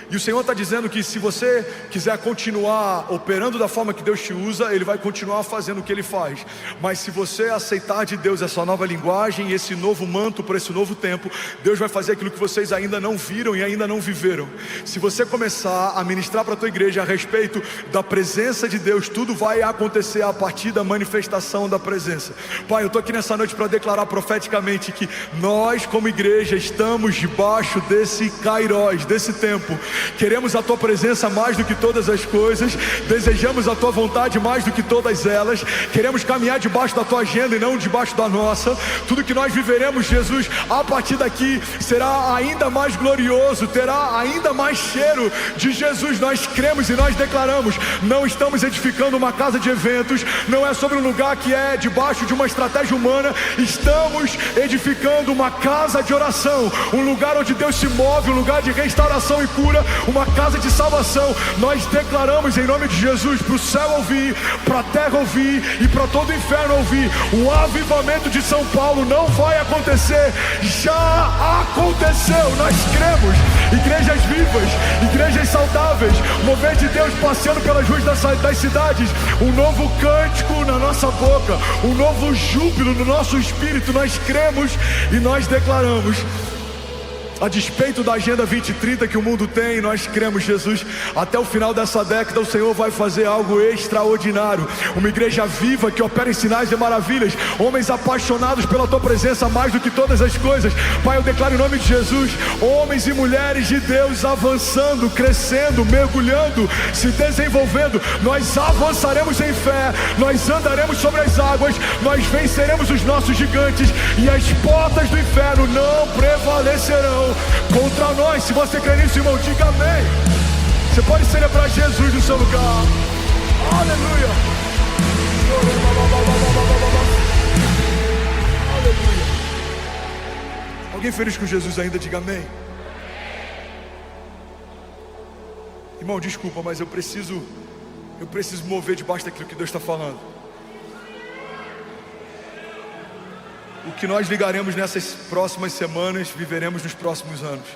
E o Senhor está dizendo que se você quiser continuar operando da forma que Deus te usa, Ele vai continuar fazendo o que Ele faz. Mas se você aceitar de Deus essa nova linguagem, esse novo manto para esse novo tempo, Deus vai fazer aquilo que vocês ainda não viram e ainda não viveram. Se você começar a ministrar para a tua igreja a respeito da presença de Deus, tudo vai acontecer a partir da manifestação da presença. Pai, eu estou aqui nessa noite para declarar profeticamente que nós como igreja estamos debaixo desse Kairos, desse tempo. Queremos a tua presença mais do que todas as coisas, desejamos a tua vontade mais do que todas elas, queremos caminhar debaixo da tua agenda e não debaixo da nossa. Tudo que nós viveremos, Jesus, a partir daqui será ainda mais glorioso, terá ainda mais cheiro de Jesus. Nós cremos e nós declaramos: não estamos edificando uma casa de eventos, não é sobre um lugar que é debaixo de uma estratégia humana, estamos edificando uma casa de oração, um lugar onde Deus se move, um lugar de restauração e cura, uma casa de salvação. Nós declaramos em nome de Jesus para o céu ouvir, para a terra ouvir e para todo o inferno ouvir: o avivamento de São Paulo não vai acontecer, já aconteceu. Nós cremos. Igrejas vivas, igrejas saudáveis, mover de Deus passeando pelas ruas das cidades, um novo cântico na nossa boca, um novo júbilo no nosso espírito. Nós cremos e nós declaramos: a despeito da agenda 2030 que o mundo tem, nós cremos, Jesus, até o final dessa década o Senhor vai fazer algo extraordinário. Uma igreja viva que opera em sinais e maravilhas, homens apaixonados pela tua presença mais do que todas as coisas. Pai, eu declaro em nome de Jesus, homens e mulheres de Deus avançando, crescendo, mergulhando, se desenvolvendo. Nós avançaremos em fé, nós andaremos sobre as águas, nós venceremos os nossos gigantes e as portas do inferno não prevalecerão contra nós. Se você crê nisso, irmão, diga amém. Você pode celebrar Jesus no seu lugar. Aleluia. Aleluia. Alguém feliz com Jesus ainda, diga amém. Irmão, desculpa, mas eu preciso mover debaixo daquilo que Deus está falando. O que nós ligaremos nessas próximas semanas, viveremos nos próximos anos.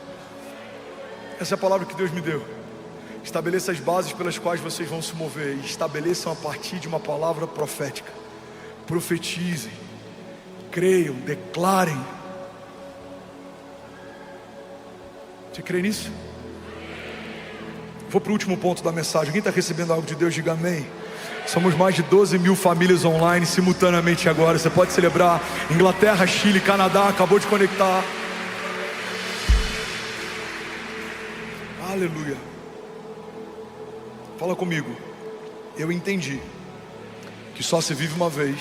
Essa é a palavra que Deus me deu. Estabeleça as bases pelas quais vocês vão se mover, e estabeleçam a partir de uma palavra profética. Profetizem, creiam, declarem. Você crê nisso? Vou para o último ponto da mensagem. Quem está recebendo algo de Deus, diga amém. Somos mais de 12 mil famílias online simultaneamente agora. Você pode celebrar. Inglaterra, Chile, Canadá, acabou de conectar. Aleluia. Fala comigo. Eu entendi que só se vive uma vez,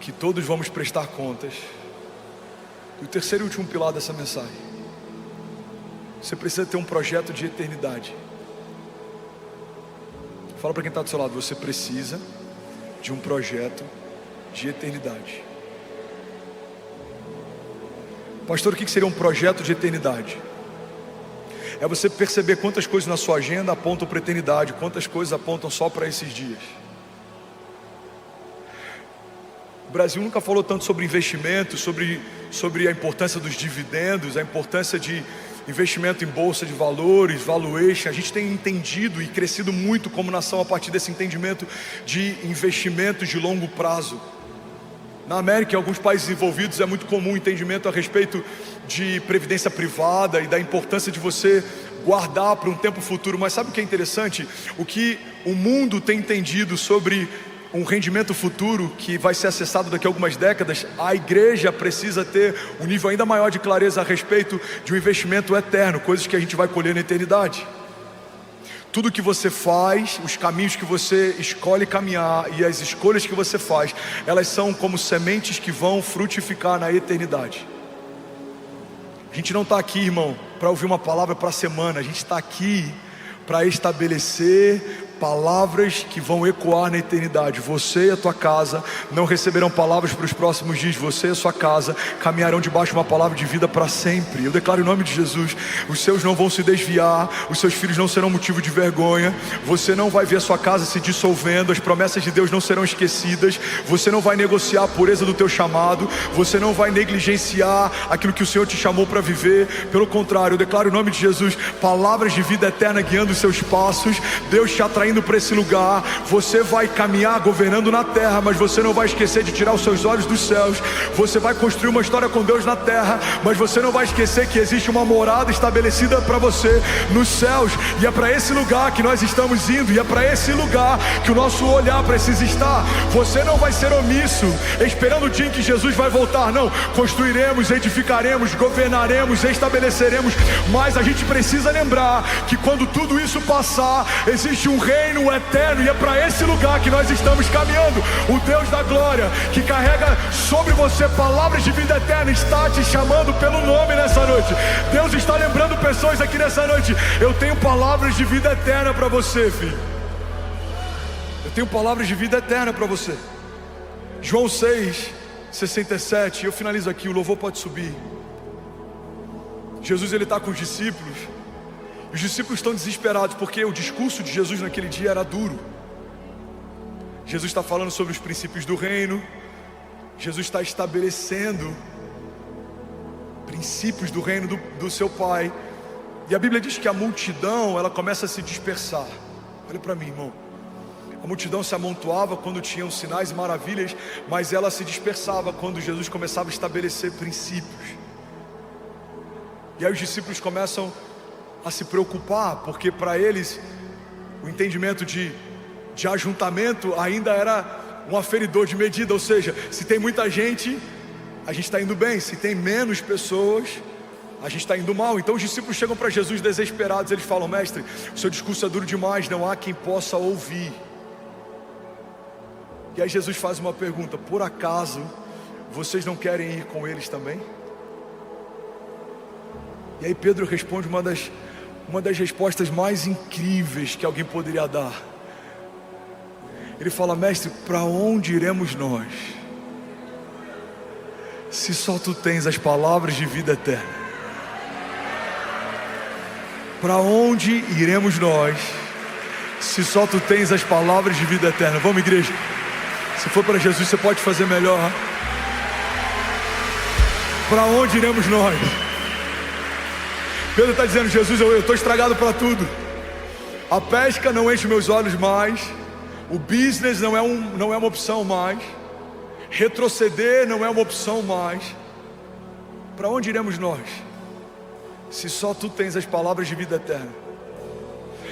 que todos vamos prestar contas. E o terceiro e último pilar dessa mensagem: você precisa ter um projeto de eternidade. Fala para quem está do seu lado: você precisa de um projeto de eternidade. Pastor, o que seria um projeto de eternidade? É você perceber quantas coisas na sua agenda apontam para a eternidade, quantas coisas apontam só para esses dias. O Brasil nunca falou tanto sobre investimento, sobre a importância dos dividendos, a importância de investimento em bolsa de valores, valuation. A gente tem entendido e crescido muito como nação a partir desse entendimento de investimentos de longo prazo. Na América, em alguns países envolvidos, é muito comum o entendimento a respeito de previdência privada e da importância de você guardar para um tempo futuro. Mas sabe o que é interessante? O que o mundo tem entendido sobre um rendimento futuro que vai ser acessado daqui a algumas décadas, a igreja precisa ter um nível ainda maior de clareza a respeito de um investimento eterno, coisas que a gente vai colher na eternidade. Tudo que você faz, os caminhos que você escolhe caminhar e as escolhas que você faz, elas são como sementes que vão frutificar na eternidade. A gente não está aqui, irmão, para ouvir uma palavra para a semana. A gente está aqui para estabelecer palavras que vão ecoar na eternidade. Você e a tua casa não receberão palavras para os próximos dias. Você e a sua casa caminharão debaixo de uma palavra de vida para sempre. Eu declaro em nome de Jesus: os seus não vão se desviar, os seus filhos não serão motivo de vergonha, você não vai ver a sua casa se dissolvendo, as promessas de Deus não serão esquecidas, você não vai negociar a pureza do teu chamado, você não vai negligenciar aquilo que o Senhor te chamou para viver. Pelo contrário, eu declaro em nome de Jesus palavras de vida eterna guiando os seus passos. Deus te atraindo para esse lugar. Você vai caminhar governando na terra, mas você não vai esquecer de tirar os seus olhos dos céus. Você vai construir uma história com Deus na terra, mas você não vai esquecer que existe uma morada estabelecida para você nos céus, e é para esse lugar que nós estamos indo, e é para esse lugar que o nosso olhar precisa estar. Você não vai ser omisso esperando o dia em que Jesus vai voltar. Não, construiremos, edificaremos, governaremos, estabeleceremos, mas a gente precisa lembrar que quando tudo isso passar, existe um reino eterno, e é para esse lugar que nós estamos caminhando. O Deus da glória, que carrega sobre você palavras de vida eterna, está te chamando pelo nome nessa noite. Deus está lembrando pessoas aqui nessa noite: eu tenho palavras de vida eterna para você, filho. Eu tenho palavras de vida eterna para você. João 6:67. Eu finalizo aqui, o louvor pode subir. Jesus, ele está com os discípulos. Os discípulos estão desesperados porque o discurso de Jesus naquele dia era duro. Jesus está falando sobre os princípios do reino. Jesus está estabelecendo princípios do reino do seu Pai. E a Bíblia diz que a multidão, ela começa a se dispersar. Olha para mim, irmão. A multidão se amontoava quando tinham sinais e maravilhas, mas ela se dispersava quando Jesus começava a estabelecer princípios. E aí os discípulos começam a se preocupar, porque para eles o entendimento de ajuntamento ainda era um aferidor de medida. Ou seja, se tem muita gente, a gente está indo bem; se tem menos pessoas, a gente está indo mal. Então os discípulos chegam para Jesus desesperados. Eles falam: mestre, o seu discurso é duro demais, não há quem possa ouvir. E aí Jesus faz uma pergunta: por acaso vocês não querem ir com eles também? E aí Pedro responde uma das respostas mais incríveis que alguém poderia dar. Ele fala: mestre, para onde iremos nós, se só tu tens as palavras de vida eterna? Para onde iremos nós, se só tu tens as palavras de vida eterna? Vamos, igreja. Se for para Jesus, você pode fazer melhor. Para onde iremos nós? Pedro está dizendo: Jesus, eu estou estragado para tudo. A pesca não enche meus olhos mais. O business não é uma opção mais. Retroceder não é uma opção mais. Para onde iremos nós, se só tu tens as palavras de vida eterna?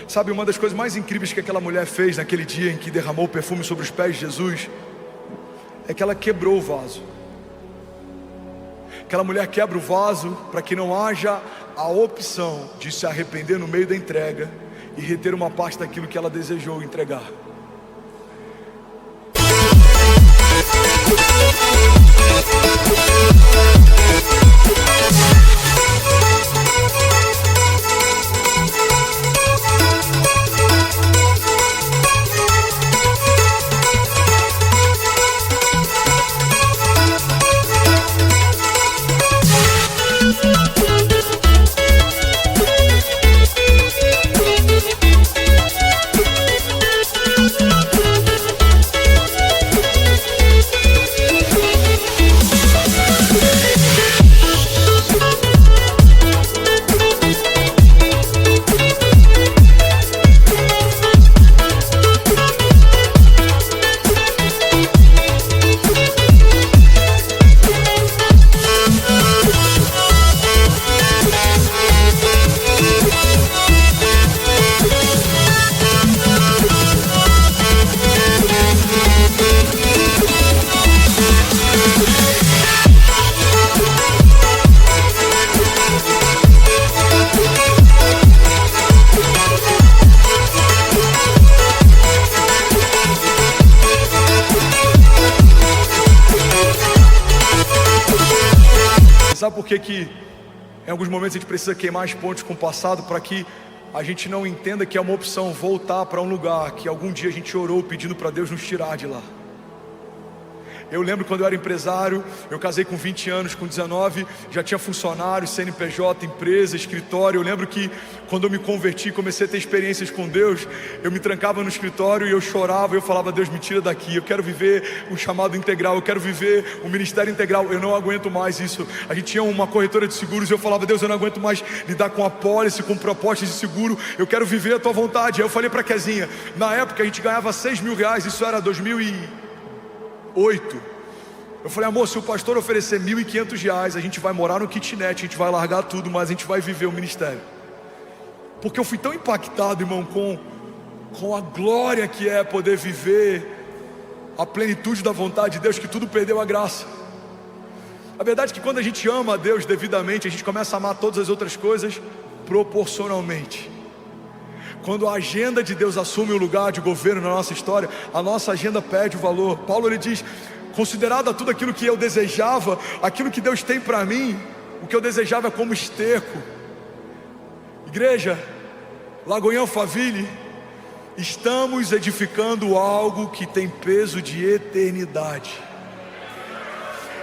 Sabe, uma das coisas mais incríveis que aquela mulher fez naquele dia em que derramou o perfume sobre os pés de Jesus é que ela quebrou o vaso. Aquela mulher quebra o vaso para que não haja a opção de se arrepender no meio da entrega e reter uma parte daquilo que ela desejou entregar. Sabe por que em alguns momentos a gente precisa queimar as pontes com o passado, para que a gente não entenda que é uma opção voltar para um lugar que algum dia a gente orou pedindo para Deus nos tirar de lá? Eu lembro quando eu era empresário, eu casei com 20 anos, com 19, já tinha funcionários, CNPJ, empresa, escritório. Eu lembro que quando eu me converti, comecei a ter experiências com Deus, eu me trancava no escritório e eu chorava, eu falava: Deus, me tira daqui, eu quero viver um chamado integral, eu quero viver um ministério integral, eu não aguento mais isso. A gente tinha uma corretora de seguros e eu falava: Deus, eu não aguento mais lidar com apólice, com propostas de seguro, eu quero viver a tua vontade. Aí eu falei para a Kezinha, na época a gente ganhava R$6.000, isso era 2008. Eu falei: amor, se o pastor oferecer R$1.500, a gente vai morar no kitnet, a gente vai largar tudo, mas a gente vai viver o ministério. Porque eu fui tão impactado, irmão, com a glória que é poder viver a plenitude da vontade de Deus, que tudo perdeu a graça. A verdade é que quando a gente ama a Deus devidamente, a gente começa a amar todas as outras coisas proporcionalmente. Quando a agenda de Deus assume o lugar de governo na nossa história, a nossa agenda perde o valor. Paulo, ele diz: considerado tudo aquilo que eu desejava, aquilo que Deus tem para mim, o que eu desejava é como esterco. Igreja, Lagoinha Alphaville, estamos edificando algo que tem peso de eternidade.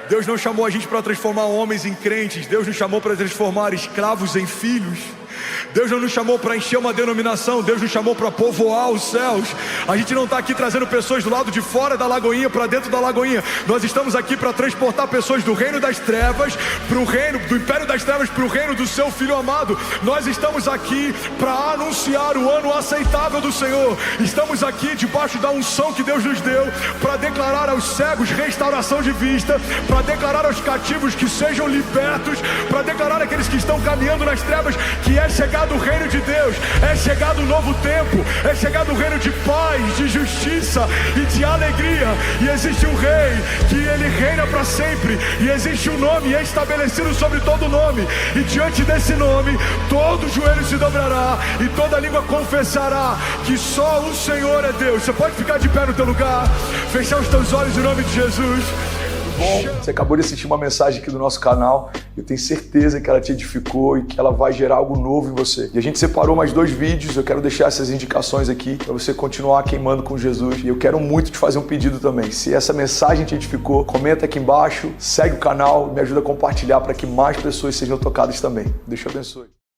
Deus não chamou a gente para transformar homens em crentes, Deus nos chamou para transformar escravos em filhos. Deus não nos chamou para encher uma denominação, Deus nos chamou para povoar os céus. A gente não está aqui trazendo pessoas do lado de fora da Lagoinha para dentro da Lagoinha. Nós estamos aqui para transportar pessoas do reino das trevas para o reino, do império das trevas para o reino do seu Filho amado. Nós estamos aqui para anunciar o ano aceitável do Senhor. Estamos aqui debaixo da unção que Deus nos deu para declarar aos cegos restauração de vista, para declarar aos cativos que sejam libertos, para declarar àqueles que estão caminhando nas trevas que é chegado o reino de Deus, é chegado um novo tempo, é chegado o reino de paz, de justiça e de alegria. E existe um rei que ele reina para sempre, e existe um nome estabelecido sobre todo nome, e diante desse nome todo joelho se dobrará e toda língua confessará que só o Senhor é Deus. Você pode ficar de pé no teu lugar, fechar os teus olhos em nome de Jesus. Bom, você acabou de assistir uma mensagem aqui do nosso canal. Eu tenho certeza que ela te edificou e que ela vai gerar algo novo em você. E a gente separou mais 2 vídeos. Eu quero deixar essas indicações aqui para você continuar queimando com Jesus. E eu quero muito te fazer um pedido também. Se essa mensagem te edificou, comenta aqui embaixo, segue o canal, me ajuda a compartilhar para que mais pessoas sejam tocadas também. Deus te abençoe.